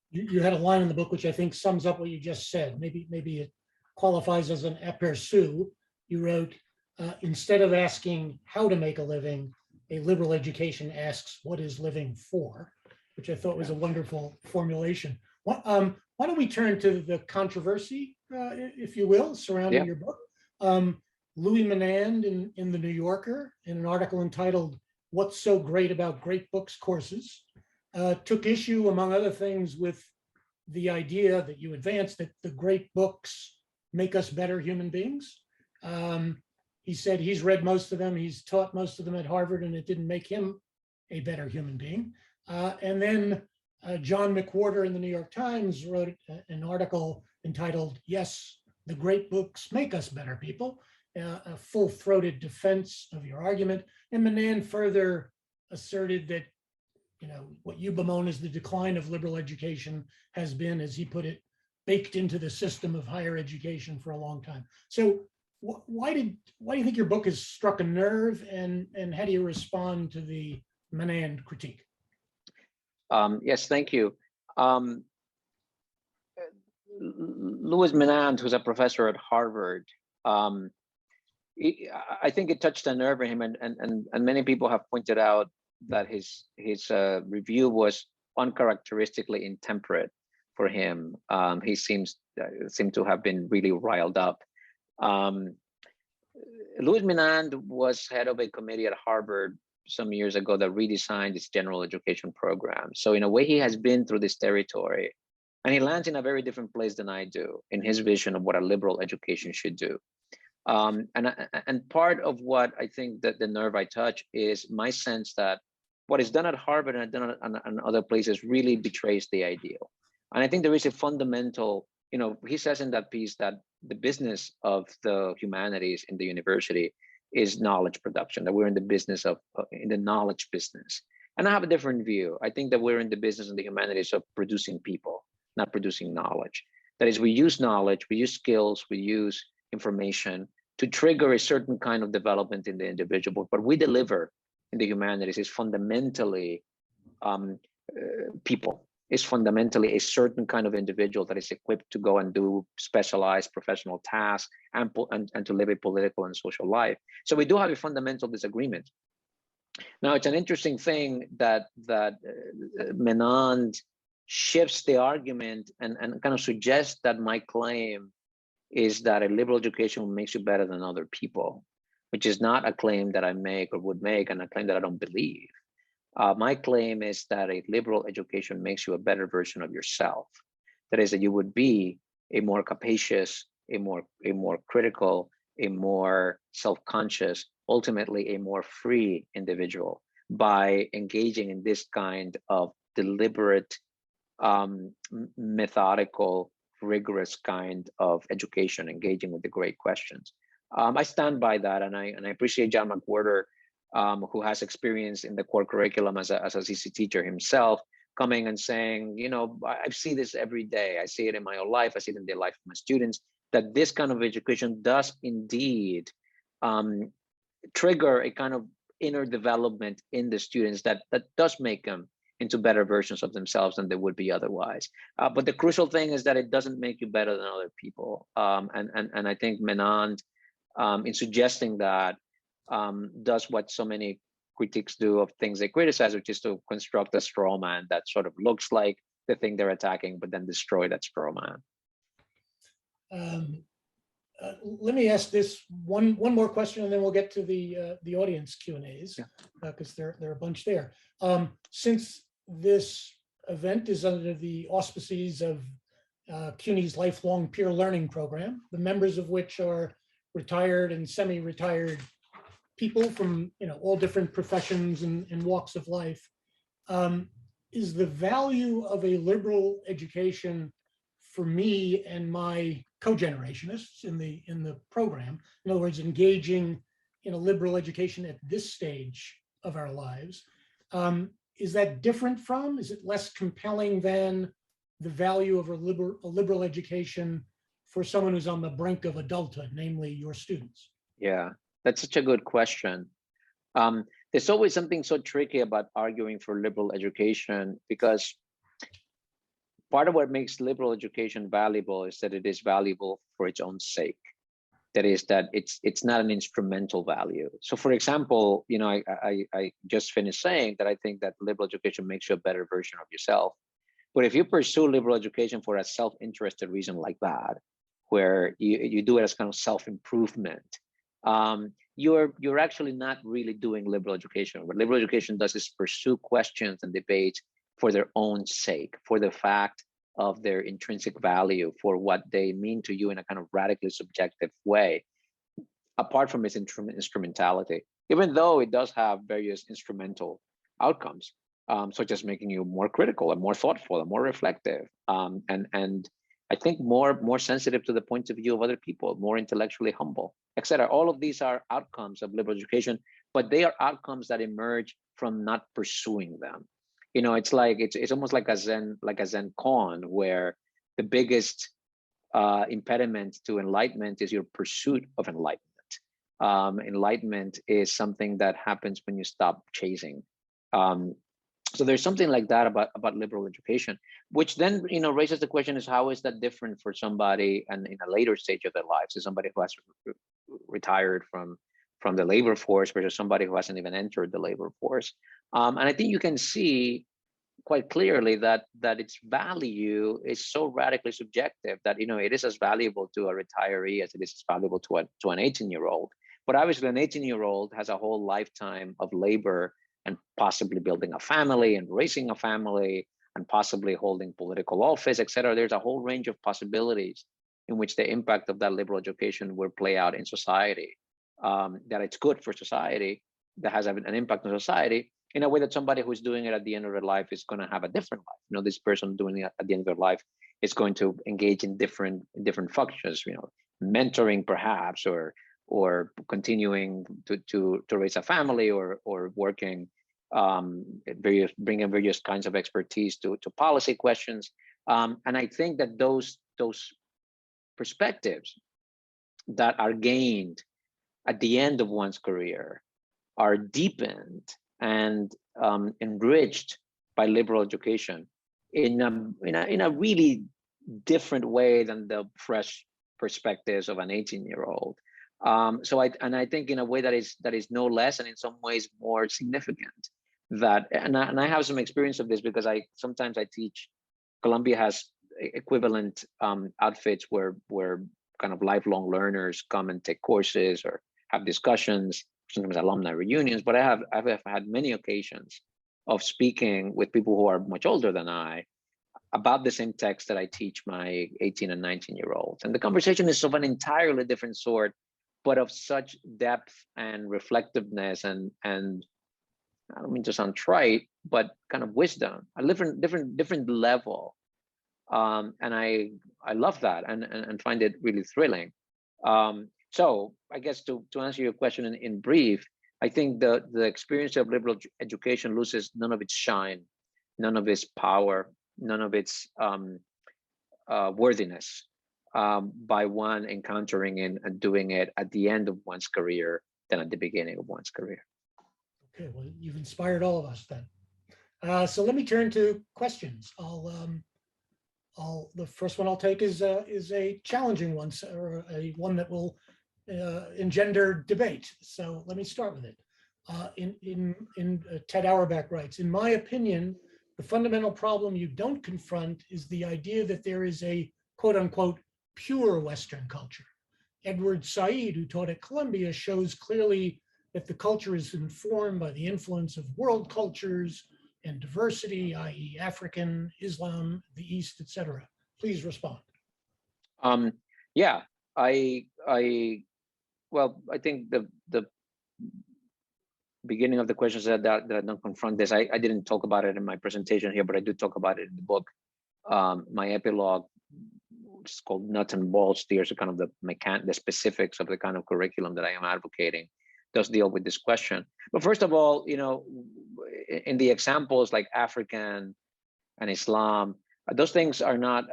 You had a line in the book which I think sums up what you just said. Maybe it qualifies as an aperçu. You wrote, instead of asking how to make a living, a liberal education asks what is living for, which I thought was a wonderful formulation. Why don't we turn to the controversy, if you will, surrounding your book? Louis Menand in The New Yorker, in an article entitled "What's So Great About Great Books Courses," took issue, among other things, with the idea that you advanced that the great books make us better human beings. He said he's read most of them, he's taught most of them at Harvard, and it didn't make him a better human being. And then John McWhorter in the New York Times wrote an article entitled, "Yes, the great books make us better people," a full-throated defense of your argument. And Menand further asserted that, what you bemoan as the decline of liberal education has been, as he put it, baked into the system of higher education for a long time. So why do you think your book has struck a nerve, and how do you respond to the Menand critique? Yes, thank you. Louis Menand, who's a professor at Harvard, I think it touched a nerve in him, and many people have pointed out that his review was uncharacteristically intemperate for him. He seemed to have been really riled up. Louis Menand was head of a committee at Harvard some years ago that redesigned its general education program. So in a way, he has been through this territory, and he lands in a very different place than I do in his vision of what a liberal education should do. And part of what I think that the nerve I touch is my sense that what is done at Harvard and done on other places really betrays the ideal. And I think there is a fundamental, he says in that piece that the business of the humanities in the university is knowledge production, that we're in the business in the knowledge business. And I have a different view. I think that we're in the business of the humanities of producing people, not producing knowledge. That is, we use knowledge, we use skills, we use information to trigger a certain kind of development in the individual. But we deliver in the humanities is fundamentally people. is fundamentally a certain kind of individual that is equipped to go and do specialized professional tasks and to live a political and social life. So we do have a fundamental disagreement. Now, it's an interesting thing that Menand shifts the argument and kind of suggests that my claim is that a liberal education makes you better than other people, which is not a claim that I make or would make, and a claim that I don't believe. My claim is that a liberal education makes you a better version of yourself. That is, that you would be a more capacious, a more critical, a more self-conscious, ultimately a more free individual by engaging in this kind of deliberate, methodical, rigorous kind of education, engaging with the great questions. I stand by that, and I appreciate John McWhorter, who has experience in the core curriculum as a CC teacher himself, coming and saying, you know, I see this every day. I see it in my own life. I see it in the life of my students, that this kind of education does indeed trigger a kind of inner development in the students that does make them into better versions of themselves than they would be otherwise. But the crucial thing is that it doesn't make you better than other people. And I think Menand, in suggesting that, does what so many critics do of things they criticize, which is to construct a straw man that sort of looks like the thing they're attacking, but then destroy that straw man. Let me ask this one more question, and then we'll get to the audience Q&As, because there are a bunch there. Since this event is under the auspices of CUNY's lifelong peer learning program, the members of which are retired and semi-retired people from all different professions and walks of life, is the value of a liberal education for me and my co-generationists in the program, in other words, engaging in a liberal education at this stage of our lives, is that different from, is it less compelling than the value of a liberal education for someone who's on the brink of adulthood, namely your students? Yeah, that's such a good question. There's always something so tricky about arguing for liberal education, because part of what makes liberal education valuable is that it is valuable for its own sake. That is, that it's not an instrumental value. So, for example, I just finished saying that I think that liberal education makes you a better version of yourself. But if you pursue liberal education for a self-interested reason like that, where you do it as kind of self-improvement, you're actually not really doing liberal education. What liberal education does is pursue questions and debates for their own sake, for the fact of their intrinsic value, for what they mean to you in a kind of radically subjective way, apart from its instrumentality, even though it does have various instrumental outcomes, such as making you more critical and more thoughtful and more reflective, and I think more sensitive to the point of view of other people, more intellectually humble, etc. All of these are outcomes of liberal education, but they are outcomes that emerge from not pursuing them. It's like it's almost like a Zen koan, where the biggest impediment to enlightenment is your pursuit of enlightenment. Enlightenment is something that happens when you stop chasing. So there's something like that about liberal education, which then raises the question: is how is that different for somebody and in a later stage of their lives, is somebody who has retired from the labor force versus somebody who hasn't even entered the labor force? And I think you can see quite clearly that its value is so radically subjective that it is as valuable to a retiree as it is valuable to an 18-year-old. But obviously, an 18-year-old has a whole lifetime of labor and possibly building a family and raising a family and possibly holding political office, etc. There's a whole range of possibilities in which the impact of that liberal education will play out in society. That it's good for society, that has an impact on society, in a way that somebody who's doing it at the end of their life is going to have a different life. This person doing it at the end of their life is going to engage in different functions, mentoring perhaps, or continuing to raise a family, or working, bringing various kinds of expertise to policy questions. And I think that those perspectives that are gained at the end of one's career are deepened and enriched by liberal education in a really different way than the fresh perspectives of an 18-year-old. So I think in a way that is no less, and in some ways more significant. And I have some experience of this because sometimes I teach. Columbia has equivalent outfits where kind of lifelong learners come and take courses or have discussions, sometimes alumni reunions. But I've had many occasions of speaking with people who are much older than I about the same text that I teach my 18 and 19-year-olds. And the conversation is of an entirely different sort, but of such depth and reflectiveness and I don't mean to sound trite, but kind of wisdom, a different level. And I love that and find it really thrilling. So I guess to answer your question in brief, I think the experience of liberal education loses none of its shine, none of its power, none of its worthiness by one encountering it and doing it at the end of one's career than at the beginning of one's career. Okay, well, you've inspired all of us then. So let me turn to questions. The first one I'll take is a challenging one, or one that will engender debate. So let me start with it. Ted Auerbach writes, in my opinion, the fundamental problem you don't confront is the idea that there is a quote unquote pure Western culture. Edward Said, who taught at Columbia, shows clearly that the culture is informed by the influence of world cultures and diversity, i.e. African, Islam, the East, etc. Please respond. Yeah, I think the beginning of the question said that I don't confront this. I didn't talk about it in my presentation here, but I do talk about it in the book. My epilogue, which is called Nuts and Bolts, steers kind of the specifics of the kind of curriculum that I am advocating, does deal with this question. But first of all, in the examples like African and Islam, those things are not,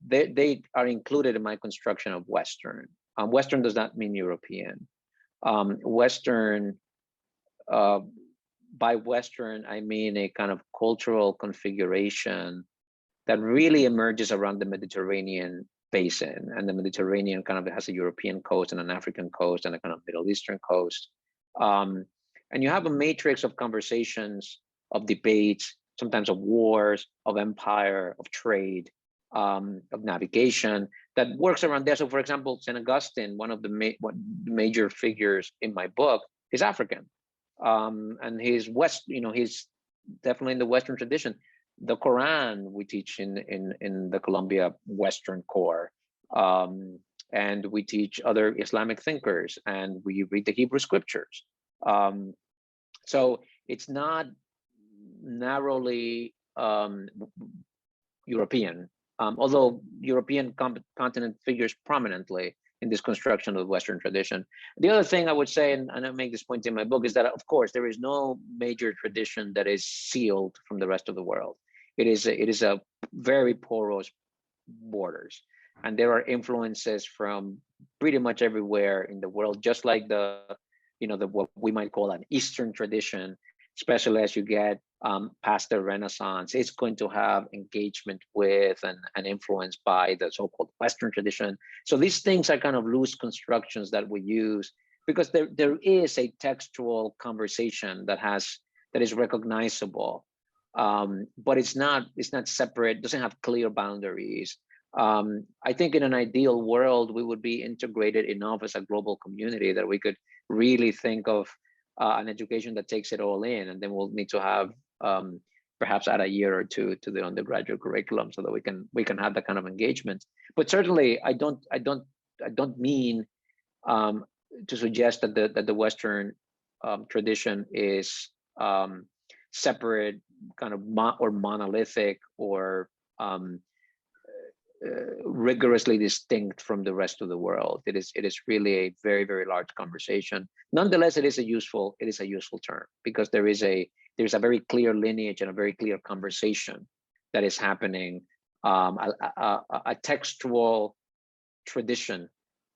they are included in my construction of Western. Western does not mean European. Western, by Western, I mean a kind of cultural configuration that really emerges around the Mediterranean basin, and the Mediterranean kind of has a European coast and an African coast and a kind of Middle Eastern coast. And you have a matrix of conversations, of debates, sometimes of wars, of empire, of trade, of navigation that works around there. So for example, St. Augustine, one of the major figures in my book, is African. And he's he's definitely in the Western tradition. The Quran we teach in the Columbia Western core, and we teach other Islamic thinkers, and we read the Hebrew scriptures. So it's not narrowly European, although European continent figures prominently in this construction of the Western tradition. The other thing I would say, and I make this point in my book, is that of course there is no major tradition that is sealed from the rest of the world. It is a very porous borders, and there are influences from pretty much everywhere in the world, just like what we might call an Eastern tradition, especially as you get past the Renaissance. It's going to have engagement with and influence by the so-called Western tradition. So these things are kind of loose constructions that we use because there is a textual conversation that is recognizable, but it's not separate, doesn't have clear boundaries. I think in an ideal world, we would be integrated enough as a global community that we could really think of an education that takes it all in, and then we'll need to have perhaps add a year or two to the undergraduate curriculum so that we can have that kind of engagement. But certainly, I don't mean to suggest that the Western tradition is separate, kind of or monolithic or rigorously distinct from the rest of the world. It is really a very, very large conversation. Nonetheless, it is a useful term because there is a very clear lineage and a very clear conversation that is happening, a textual tradition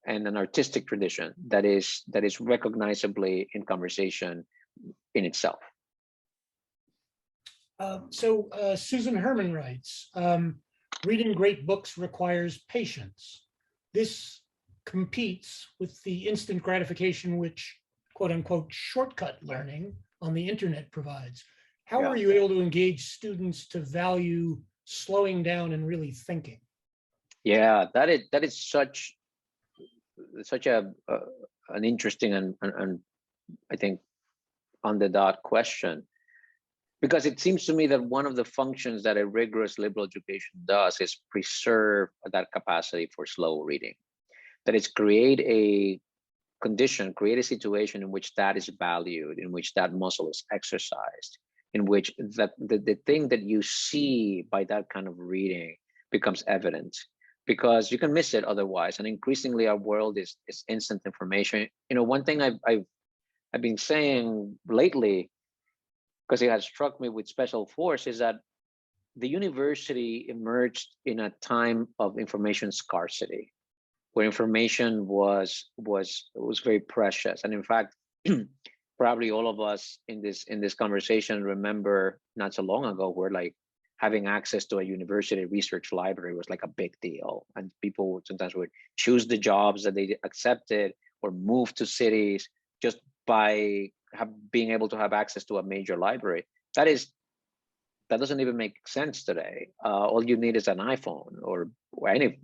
and an artistic tradition that is recognizably in conversation in itself. Susan Herman writes, reading great books requires patience. This competes with the instant gratification which, quote unquote, shortcut learning on the internet provides. How Yeah. are you able to engage students to value slowing down and really thinking? Yeah, that is such an interesting and I think on the dot question, because it seems to me that one of the functions that a rigorous liberal education does is preserve that capacity for slow reading. That is create a condition, create a situation in which that is valued, in which that muscle is exercised, in which the thing that you see by that kind of reading becomes evident, because you can miss it otherwise. And increasingly our world is instant information. You know, one thing I've been saying lately, because it has struck me with special force, is that the university emerged in a time of information scarcity, where information was very precious. And in fact, probably all of us in this conversation remember not so long ago where like having access to a university research library was like a big deal, and people sometimes would choose the jobs that they accepted or move to cities just by being able to have access to a major library. That doesn't even make sense today. All you need is an iPhone or any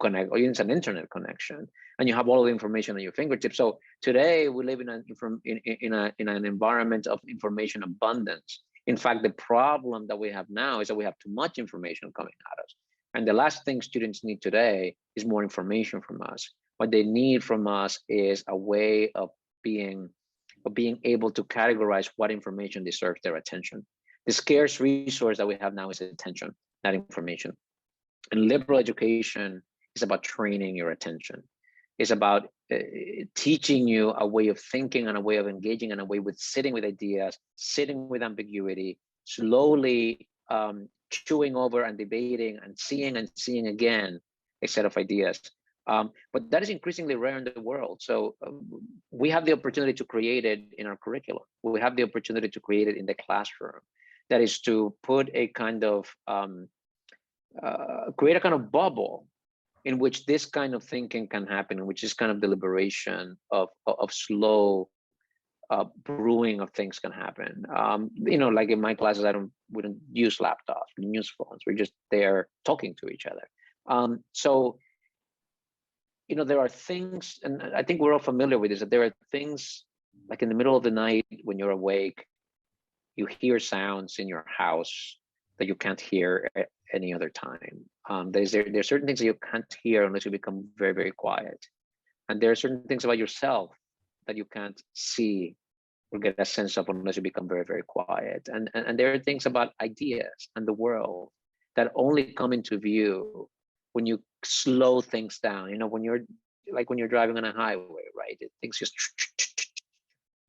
connect, or even an internet connection, and you have all the information at your fingertips. So today we live in an environment of information abundance. In fact, the problem that we have now is that we have too much information coming at us. And the last thing students need today is more information from us. What they need from us is a way of being able to categorize what information deserves their attention. The scarce resource that we have now is attention, not information. And liberal education is about training your attention. It's about teaching you a way of thinking and a way of engaging and a way with sitting with ideas, sitting with ambiguity, slowly chewing over and debating and seeing again a set of ideas. But that is increasingly rare in the world. So we have the opportunity to create it in our curriculum. We have the opportunity to create it in the classroom. That is to put a kind of, create a kind of bubble in which this kind of thinking can happen, in which this kind of deliberation of slow brewing of things can happen. You know, like in my classes, we don't use laptops, we don't use phones. We're just there talking to each other. So, you know, there are things, and I think we're all familiar with this, that there are things like in the middle of the night when you're awake, you hear sounds in your house that you can't hear at any other time. There's certain things that you can't hear unless you become very, very quiet. And there are certain things about yourself that you can't see or get a sense of unless you become very, very quiet. And there are things about ideas and the world that only come into view when you slow things down. You know, when you're driving on a highway, right? Things just,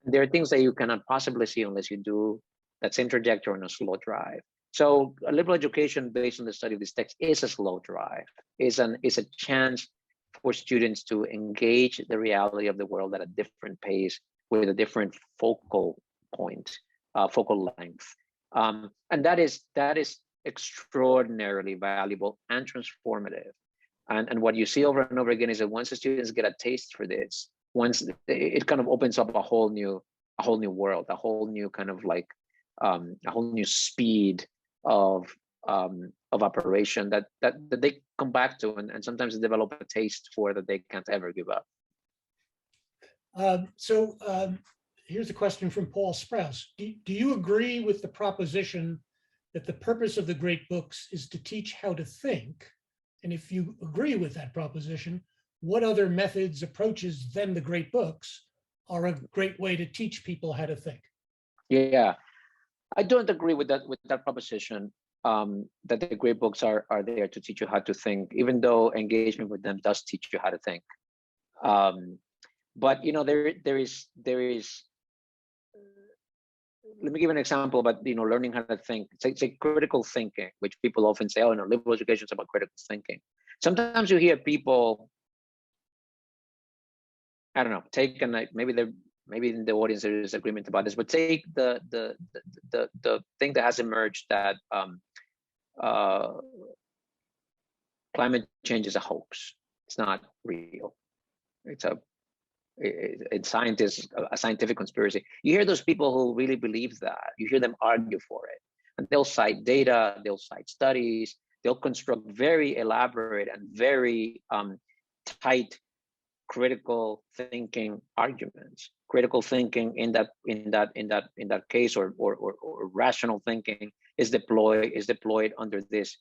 there are things that you cannot possibly see unless you do that same trajectory on a slow drive. So a liberal education based on the study of this text is a slow drive, is a chance for students to engage the reality of the world at a different pace with a different focal point, focal length. And that is extraordinarily valuable and transformative. And what you see over and over again is that once the students get a taste for this, once it kind of opens up a whole new world, a whole new kind of like a whole new speed of operation that they come back to, and sometimes they develop a taste for that they can't ever give up. Here's a question from Paul Sprouse. Do you agree with the proposition that the purpose of the great books is to teach how to think? And if you agree with that proposition, what other methods, approaches than the great books are a great way to teach people how to think? Yeah, I don't agree with that proposition, that the great books are there to teach you how to think, even though engagement with them does teach you how to think. But you know, there is. Let me give an example about learning how to think. Say critical thinking, which people often say, oh, liberal education is about critical thinking. Sometimes you hear people, I don't know, maybe they're maybe in the audience there is agreement about this, but take the thing that has emerged that climate change is a hoax. It's not real. It's a scientific conspiracy. You hear those people who really believe that. You hear them argue for it, and they'll cite data, they'll cite studies, they'll construct very elaborate and very tight critical thinking arguments. Critical thinking in that case, or rational thinking is deployed under this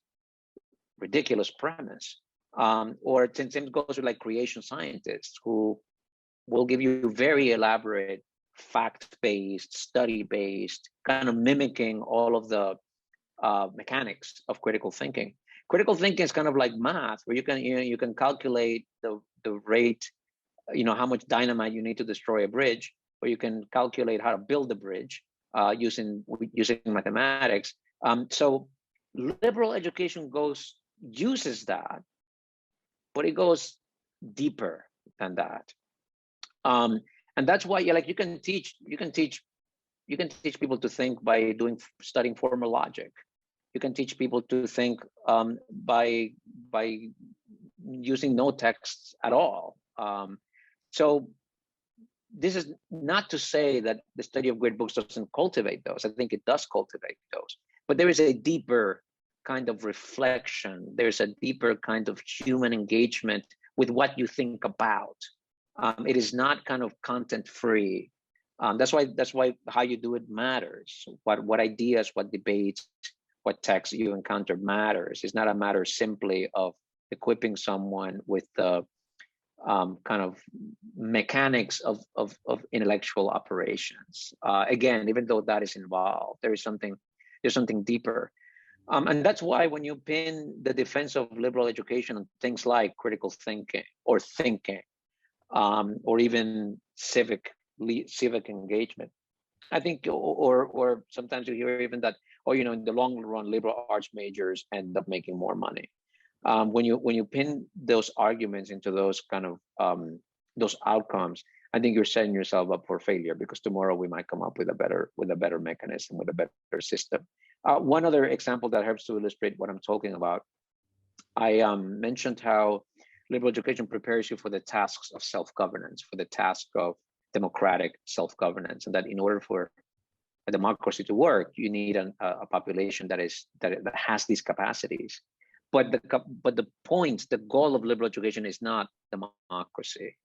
ridiculous premise. Or same goes with like creation scientists who will give you very elaborate, fact-based, study-based, kind of mimicking all of the mechanics of critical thinking. Critical thinking is kind of like math, where you can calculate the rate, how much dynamite you need to destroy a bridge, or you can calculate how to build a bridge using mathematics. So liberal education uses that, but it goes deeper than that. And that's why you can teach people to think by studying formal logic. You can teach people to think by using no texts at all. So this is not to say that the study of great books doesn't cultivate those. I think it does cultivate those, but there is a deeper kind of reflection. There's a deeper kind of human engagement with what you think about. It is not kind of content free. That's why how you do it matters. What ideas, what debates, what texts you encounter matters. It's not a matter simply of equipping someone with the kind of mechanics of intellectual operations. Again, even though that is involved, there's something deeper. And that's why when you pin the defense of liberal education on things like critical thinking, or even civic engagement, I think, or sometimes you hear even that, in the long run, liberal arts majors end up making more money. When you pin those arguments into those kind of those outcomes, I think you're setting yourself up for failure, because tomorrow we might come up with a better mechanism, with a better system. One other example that helps to illustrate what I'm talking about, I mentioned how liberal education prepares you for the tasks of self-governance, for the task of democratic self-governance, and that in order for a democracy to work, you need a population that has these capacities. But the goal of liberal education is not democracy,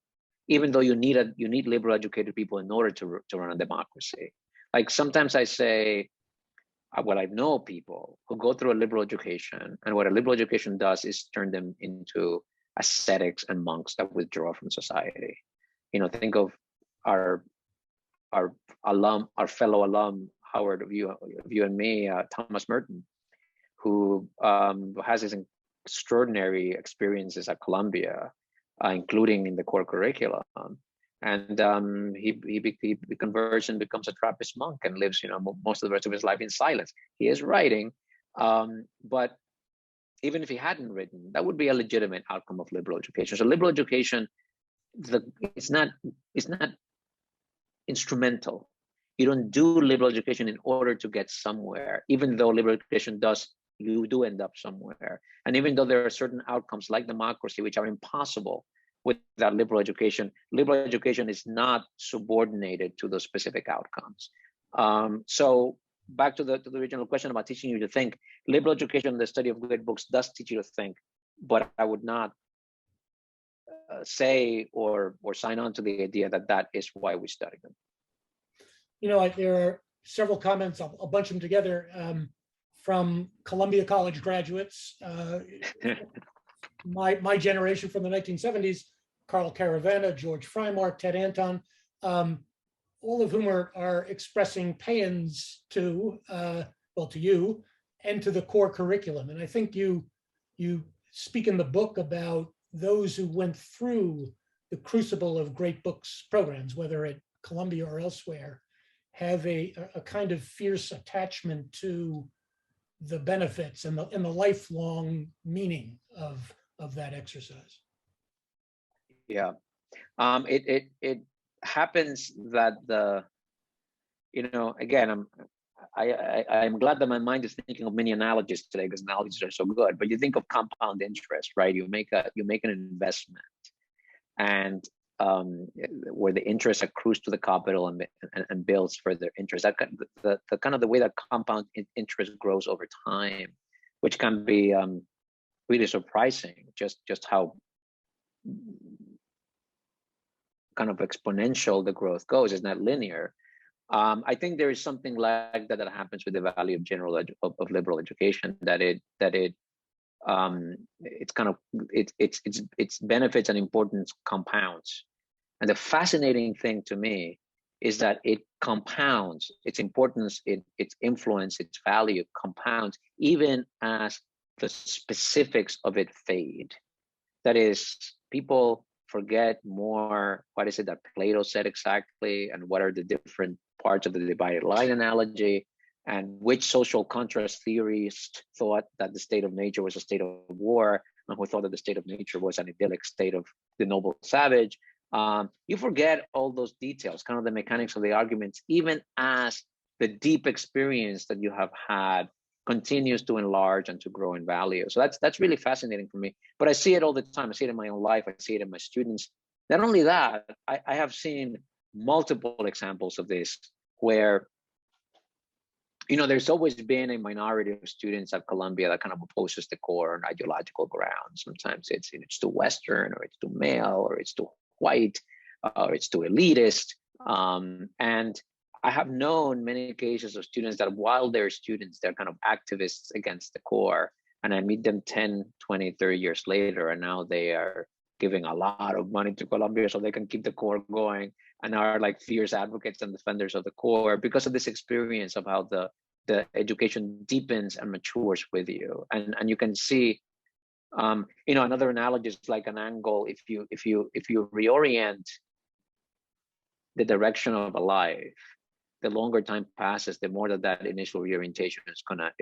even though you need liberal educated people in order to run a democracy. Like sometimes I say, I know people who go through a liberal education, and what a liberal education does is turn them into ascetics and monks that withdraw from society. Think of our fellow alum, Howard, of you and me, Thomas Merton, who has his extraordinary experiences at Columbia, including in the core curriculum. And he converts and becomes a Trappist monk and lives, most of the rest of his life in silence. He is writing, but even if he hadn't written, that would be a legitimate outcome of liberal education. So liberal education, it's not instrumental. You don't do liberal education in order to get somewhere, even though liberal education you do end up somewhere. And even though there are certain outcomes like democracy, which are impossible without liberal education is not subordinated to those specific outcomes. So back to the original question about teaching you to think, liberal education, the study of great books, does teach you to think, but I would not say or sign on to the idea that is why we study them. There are several comments, I'll bunch them together, from Columbia College graduates. My generation from the 1970s, Carl Caravana, George Freimark, Ted Anton, all of whom are expressing paeans to you and to the core curriculum. And I think you speak in the book about those who went through the crucible of great books programs, whether at Columbia or elsewhere, have a kind of fierce attachment to the benefits and the lifelong meaning of that exercise. Yeah, happens that again, I'm glad that my mind is thinking of many analogies today because analogies are so good. But you think of compound interest, right? You make an investment, and where the interest accrues to the capital and builds further interest. That the kind of the way that compound interest grows over time, which can be really surprising. Just how kind of exponential the growth goes. It's not linear. I think there is something like that happens with the value of liberal education, its benefits and importance compounds. And the fascinating thing to me is that it compounds, its importance, its influence, its value compounds even as the specifics of it fade. That is, people forget more, what is it that Plato said exactly, and what are the different parts of the divided line analogy, and which social contrast theorist thought that the state of nature was a state of war, and who thought that the state of nature was an idyllic state of the noble savage. You forget all those details, kind of the mechanics of the arguments, even as the deep experience that you have had continues to enlarge and to grow in value. So that's really fascinating for me. But I see it all the time. I see it in my own life. I see it in my students. Not only that, I have seen multiple examples of this where, there's always been a minority of students at Columbia that kind of opposes the core on ideological grounds. Sometimes it's too Western, or it's too male, or it's too white, or it's too elitist. And I have known many cases of students that while they're students, they're kind of activists against the core. And I meet them 10, 20, 30 years later, and now they are giving a lot of money to Columbia so they can keep the core going, and are like fierce advocates and defenders of the core because of this experience of how the education deepens and matures with you. And you can see, another analogy is like an angle. If you reorient the direction of a life, the longer time passes, the more that initial reorientation is gonna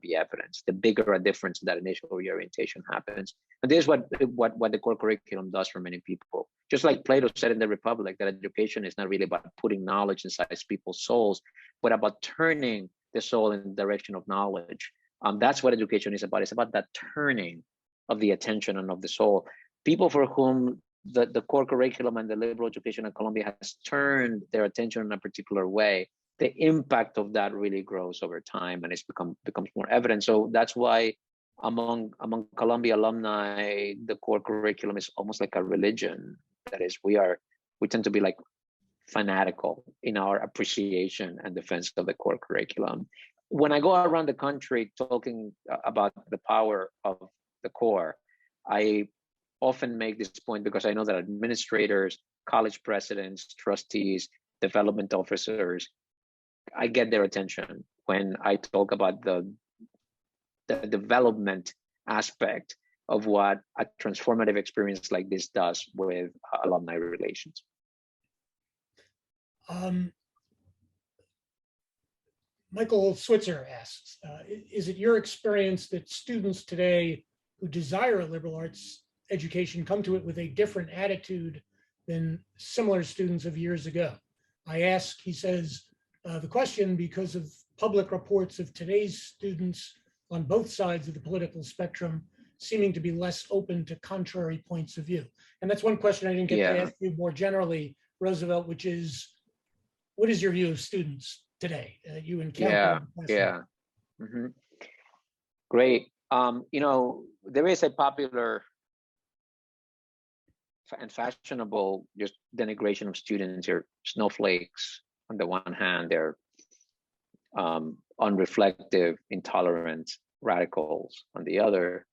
be evidence. The bigger a difference that initial reorientation happens, and this is what the core curriculum does for many people. Just like Plato said in the Republic, that education is not really about putting knowledge inside people's souls, but about turning the soul in the direction of knowledge. That's what education is about. It's about that turning of the attention and of the soul. People for whom the core curriculum and the liberal education at Columbia has turned their attention in a particular way, the impact of that really grows over time, and becomes more evident. So that's why among Columbia alumni, the core curriculum is almost like a religion. That is, we tend to be like fanatical in our appreciation and defense of the core curriculum. When I go around the country talking about the power of the core, I often make this point because I know that administrators, college presidents, trustees, development officers, I get their attention when I talk about the development aspect of what a transformative experience like this does with alumni relations. Michael Switzer asks, is it your experience that students today who desire a liberal arts education come to it with a different attitude than similar students of years ago? I ask, he says, the question because of public reports of today's students on both sides of the political spectrum seeming to be less open to contrary points of view. And that's one question I didn't get to ask you more generally, Roosevelt, which is, what is your view of students today? You encounter. Mm-hmm. Great. There is a popular and fashionable just denigration of students. They're snowflakes on the one hand, they're unreflective, intolerant radicals on the other.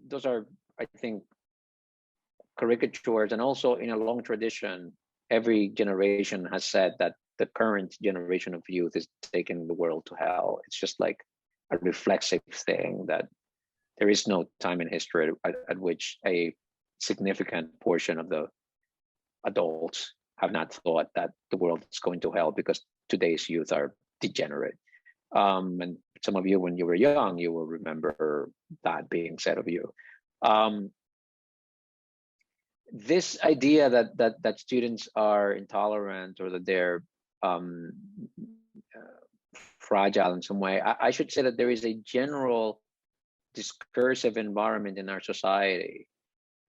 Those are, I think, caricatures. And also in a long tradition, every generation has said that the current generation of youth is taking the world to hell. It's just like a reflexive thing that there is no time in history at which a significant portion of the adults have not thought that the world is going to hell because today's youth are degenerate. And some of you, when you were young, you will remember that being said of you. this idea that students are intolerant or that they're fragile in some way, I should say that there is a general discursive environment in our society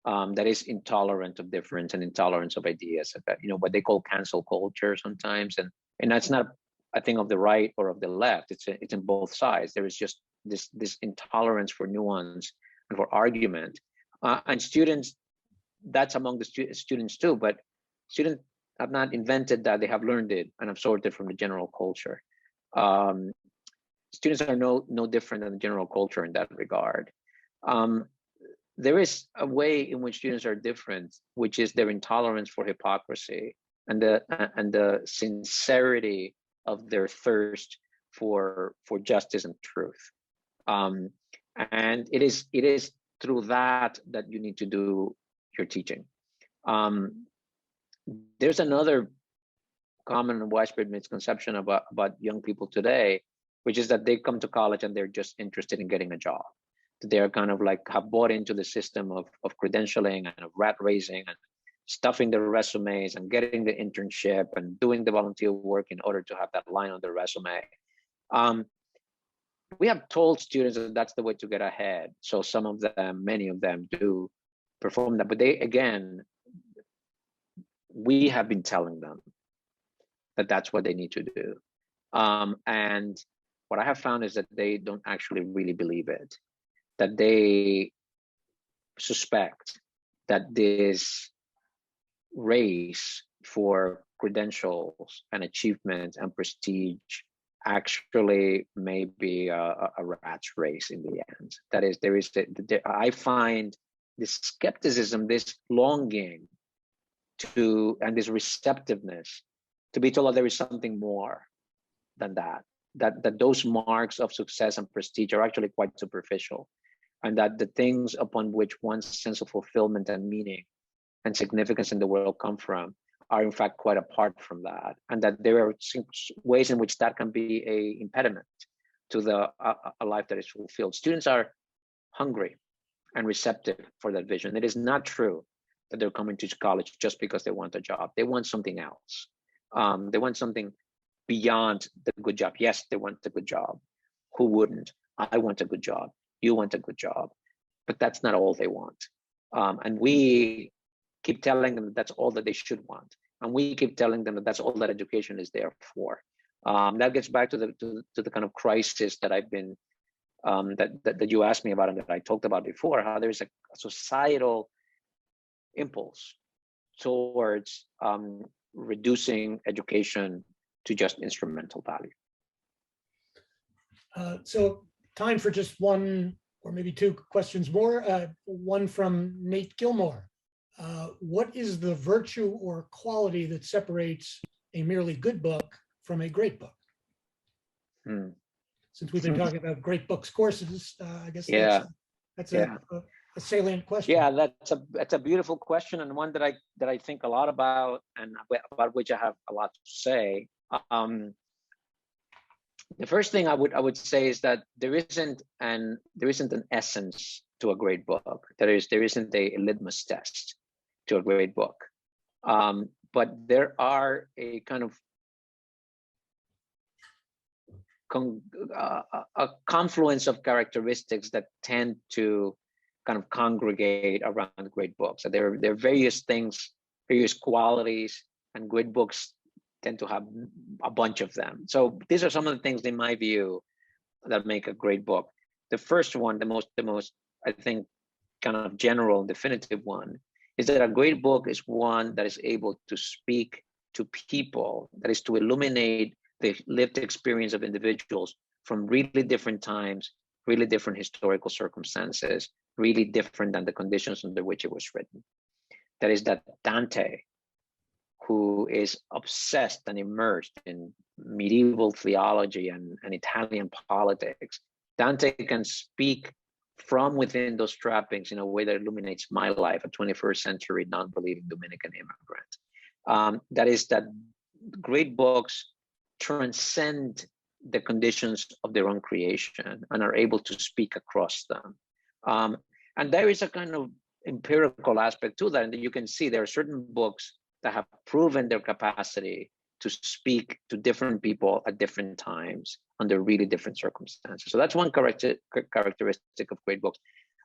that is intolerant of difference and intolerance of ideas. You know, what they call cancel culture sometimes, and that's not a thing of the right or of the left. It's in both sides. There is just this intolerance for nuance and for argument, and students. That's among the students too, but students have not invented that. They have learned it and absorbed it from the general culture. Students are no different than the general culture in that regard. There is a way in which students are different, which is their intolerance for hypocrisy and the sincerity of their thirst for justice and truth. And it is through that you need to do your teaching. There's another common and widespread misconception about young people today, which is that they come to college and they're just interested in getting a job. They're kind of like have bought into the system of credentialing and of rat raising and stuffing their resumes and getting the internship and doing the volunteer work in order to have that line on their resume. We have told students that that's the way to get ahead. So some of them, many of them do perform that, but we have been telling them that that's what they need to do. And what I have found is that they don't actually really believe it, that they suspect that this race for credentials and achievement and prestige actually may be a rat's race in the end. That is, I find this skepticism, this longing and this receptiveness to be told that there is something more than that those marks of success and prestige are actually quite superficial, and that the things upon which one's sense of fulfillment and meaning and significance in the world come from are in fact quite apart from that, and that there are ways in which that can be a impediment to a life that is fulfilled. Students are hungry and receptive for that vision. It is not true that they're coming to college just because they want a job. They want something else. They want something beyond the good job. Yes, they want a good job. Who wouldn't? I want a good job. You want a good job. But that's not all they want. And we keep telling them that that's all that they should want. And we keep telling them that that's all that education is there for. That gets back to the kind of crisis that I've been, that you asked me about and that I talked about before, how there's a societal impulse towards reducing education to just instrumental value. So time for just one or maybe two questions more. One from Nate Gilmore. What is the virtue or quality that separates a merely good book from a great book? Since we've been talking about great books courses, I guess that's a salient question. Yeah, that's a beautiful question, and one that I think a lot about, and about which I have a lot to say. The first thing I would say is that there isn't an essence to a great book. There isn't a litmus test to a great book, but there are a kind of a confluence of characteristics that tend to kind of congregate around great books. So there are various things, various qualities, and great books tend to have a bunch of them. So these are some of the things, in my view, that make a great book. The first one, the most I think kind of general and definitive one, is that a great book is one that is able to speak to people, that is to illuminate the lived experience of individuals from really different times, really different historical circumstances, really different than the conditions under which it was written. That is that Dante, who is obsessed and immersed in medieval theology and Italian politics, Dante can speak from within those trappings in a way that illuminates my life, a 21st century non-believing Dominican immigrant. That is that great books transcend the conditions of their own creation and are able to speak across them. And there is a kind of empirical aspect to that, and you can see there are certain books that have proven their capacity to speak to different people at different times under really different circumstances. So that's one characteristic of great books.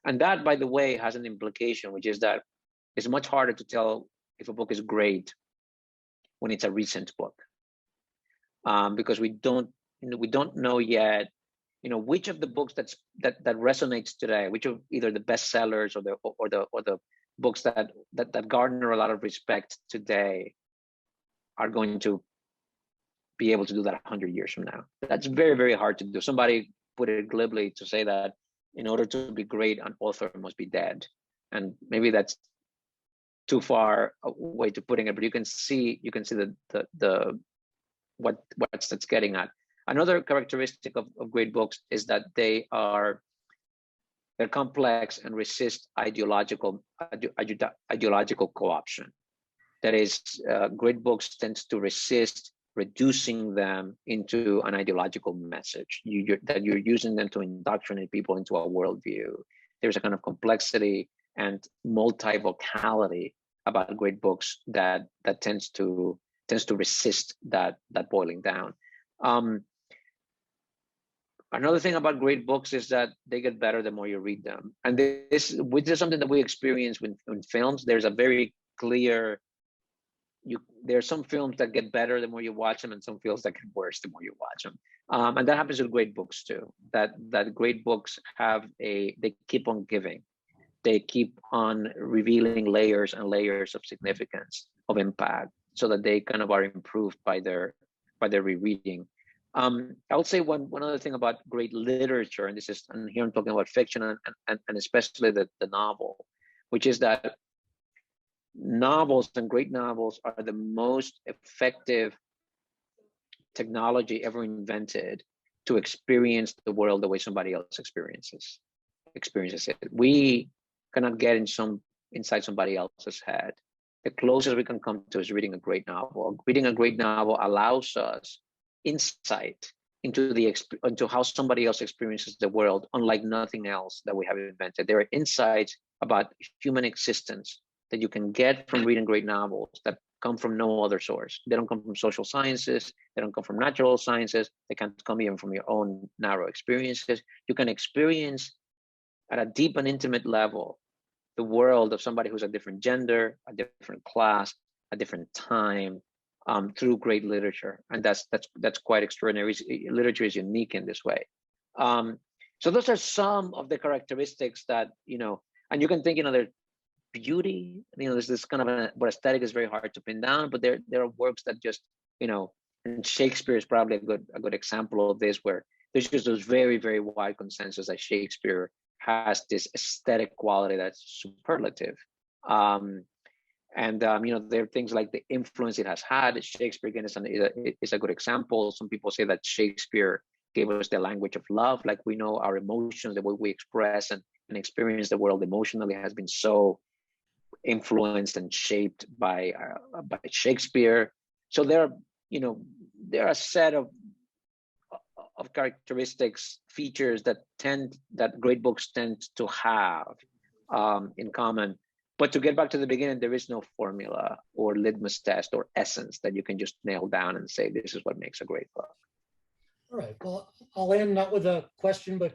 And that, by the way, has an implication, which is that it's much harder to tell if a book is great when it's a recent book, because we don't know yet, which of the books that resonates today, which of either the bestsellers or the books that garner a lot of respect today are going to be able to do that 100 years from now. That's very, very hard to do. Somebody put it glibly to say that in order to be great, an author must be dead. And maybe that's too far a way to putting it, but you can see what's that's getting at. Another characteristic of great books is that they're complex and resist ideological co-option. That is, great books tend to resist reducing them into an ideological message, that you're using them to indoctrinate people into a worldview. There's a kind of complexity and multi-vocality about great books that tends to resist that boiling down. Another thing about great books is that they get better the more you read them. And this is something that we experience in films. There's a very clear, there are some films that get better the more you watch them, and some films that get worse the more you watch them. And that happens with great books too, that great books they keep on giving. They keep on revealing layers and layers of significance, of impact, so that they kind of are improved by their rereading. I would say one other thing about great literature, and here I'm talking about fiction and especially the novel, which is that novels and great novels are the most effective technology ever invented to experience the world the way somebody else experiences it. We cannot get inside somebody else's head. The closest we can come to is reading a great novel. Reading a great novel allows us insight into how somebody else experiences the world, unlike nothing else that we have invented. There are insights about human existence that you can get from reading great novels that come from no other source. They don't come from social sciences. They don't come from natural sciences. They can't come even from your own narrow experiences. You can experience at a deep and intimate level the world of somebody who's a different gender, a different class, a different time, through great literature. And that's quite extraordinary. Literature is unique in this way. So those are some of the characteristics that, and you can think, there's beauty, there's this kind of but aesthetic is very hard to pin down, but there are works that just, and Shakespeare is probably a good example of this, where there's just this very, very wide consensus that Shakespeare has this aesthetic quality that's superlative. And there are things like the influence it has had. Shakespeare, again, is a good example. Some people say that Shakespeare gave us the language of love. Like, we know our emotions, the way we express and experience the world emotionally has been so influenced and shaped by Shakespeare. So there are a set of characteristics, features that great books tend to have in common. But to get back to the beginning, there is no formula or litmus test or essence that you can just nail down and say, this is what makes a great book. All right, well, I'll end not with a question, but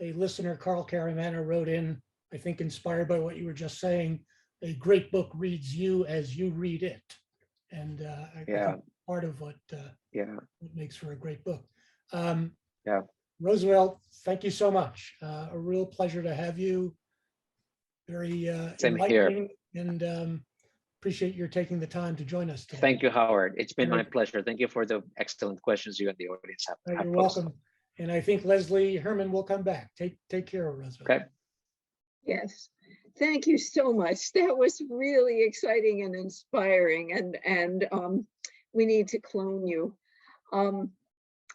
a listener, Carl Caramana, wrote in, I think inspired by what you were just saying, a great book reads you as you read it. And I think part of what makes for a great book. Roosevelt, thank you so much. A real pleasure to have you. Very enlightening, and appreciate your taking the time to join us today. Thank you, Howard. It's been my pleasure. Thank you for the excellent questions you and the audience have. You're welcome. And I think Leslie Herman will come back. Take care, Roosevelt. Okay. Yes. Thank you so much. That was really exciting and inspiring, and we need to clone you.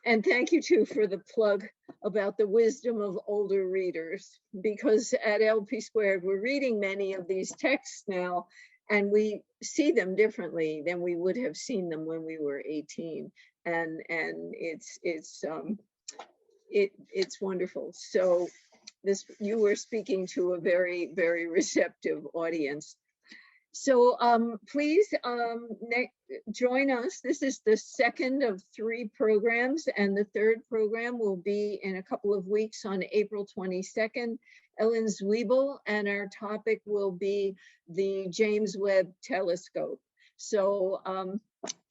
And thank you too for the plug about the wisdom of older readers, because at LP Squared, we're reading many of these texts now, and we see them differently than we would have seen them when we were 18. And it's wonderful. So you were speaking to a very, very receptive audience. So please join us. This is the second of 3 programs, and the third program will be in a couple of weeks on April 22nd, Ellen Zwiebel, and our topic will be the James Webb Telescope. So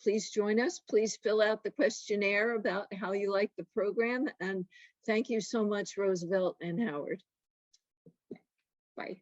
please join us. Please fill out the questionnaire about how you like the program, and thank you so much, Roosevelt and Howard. Bye.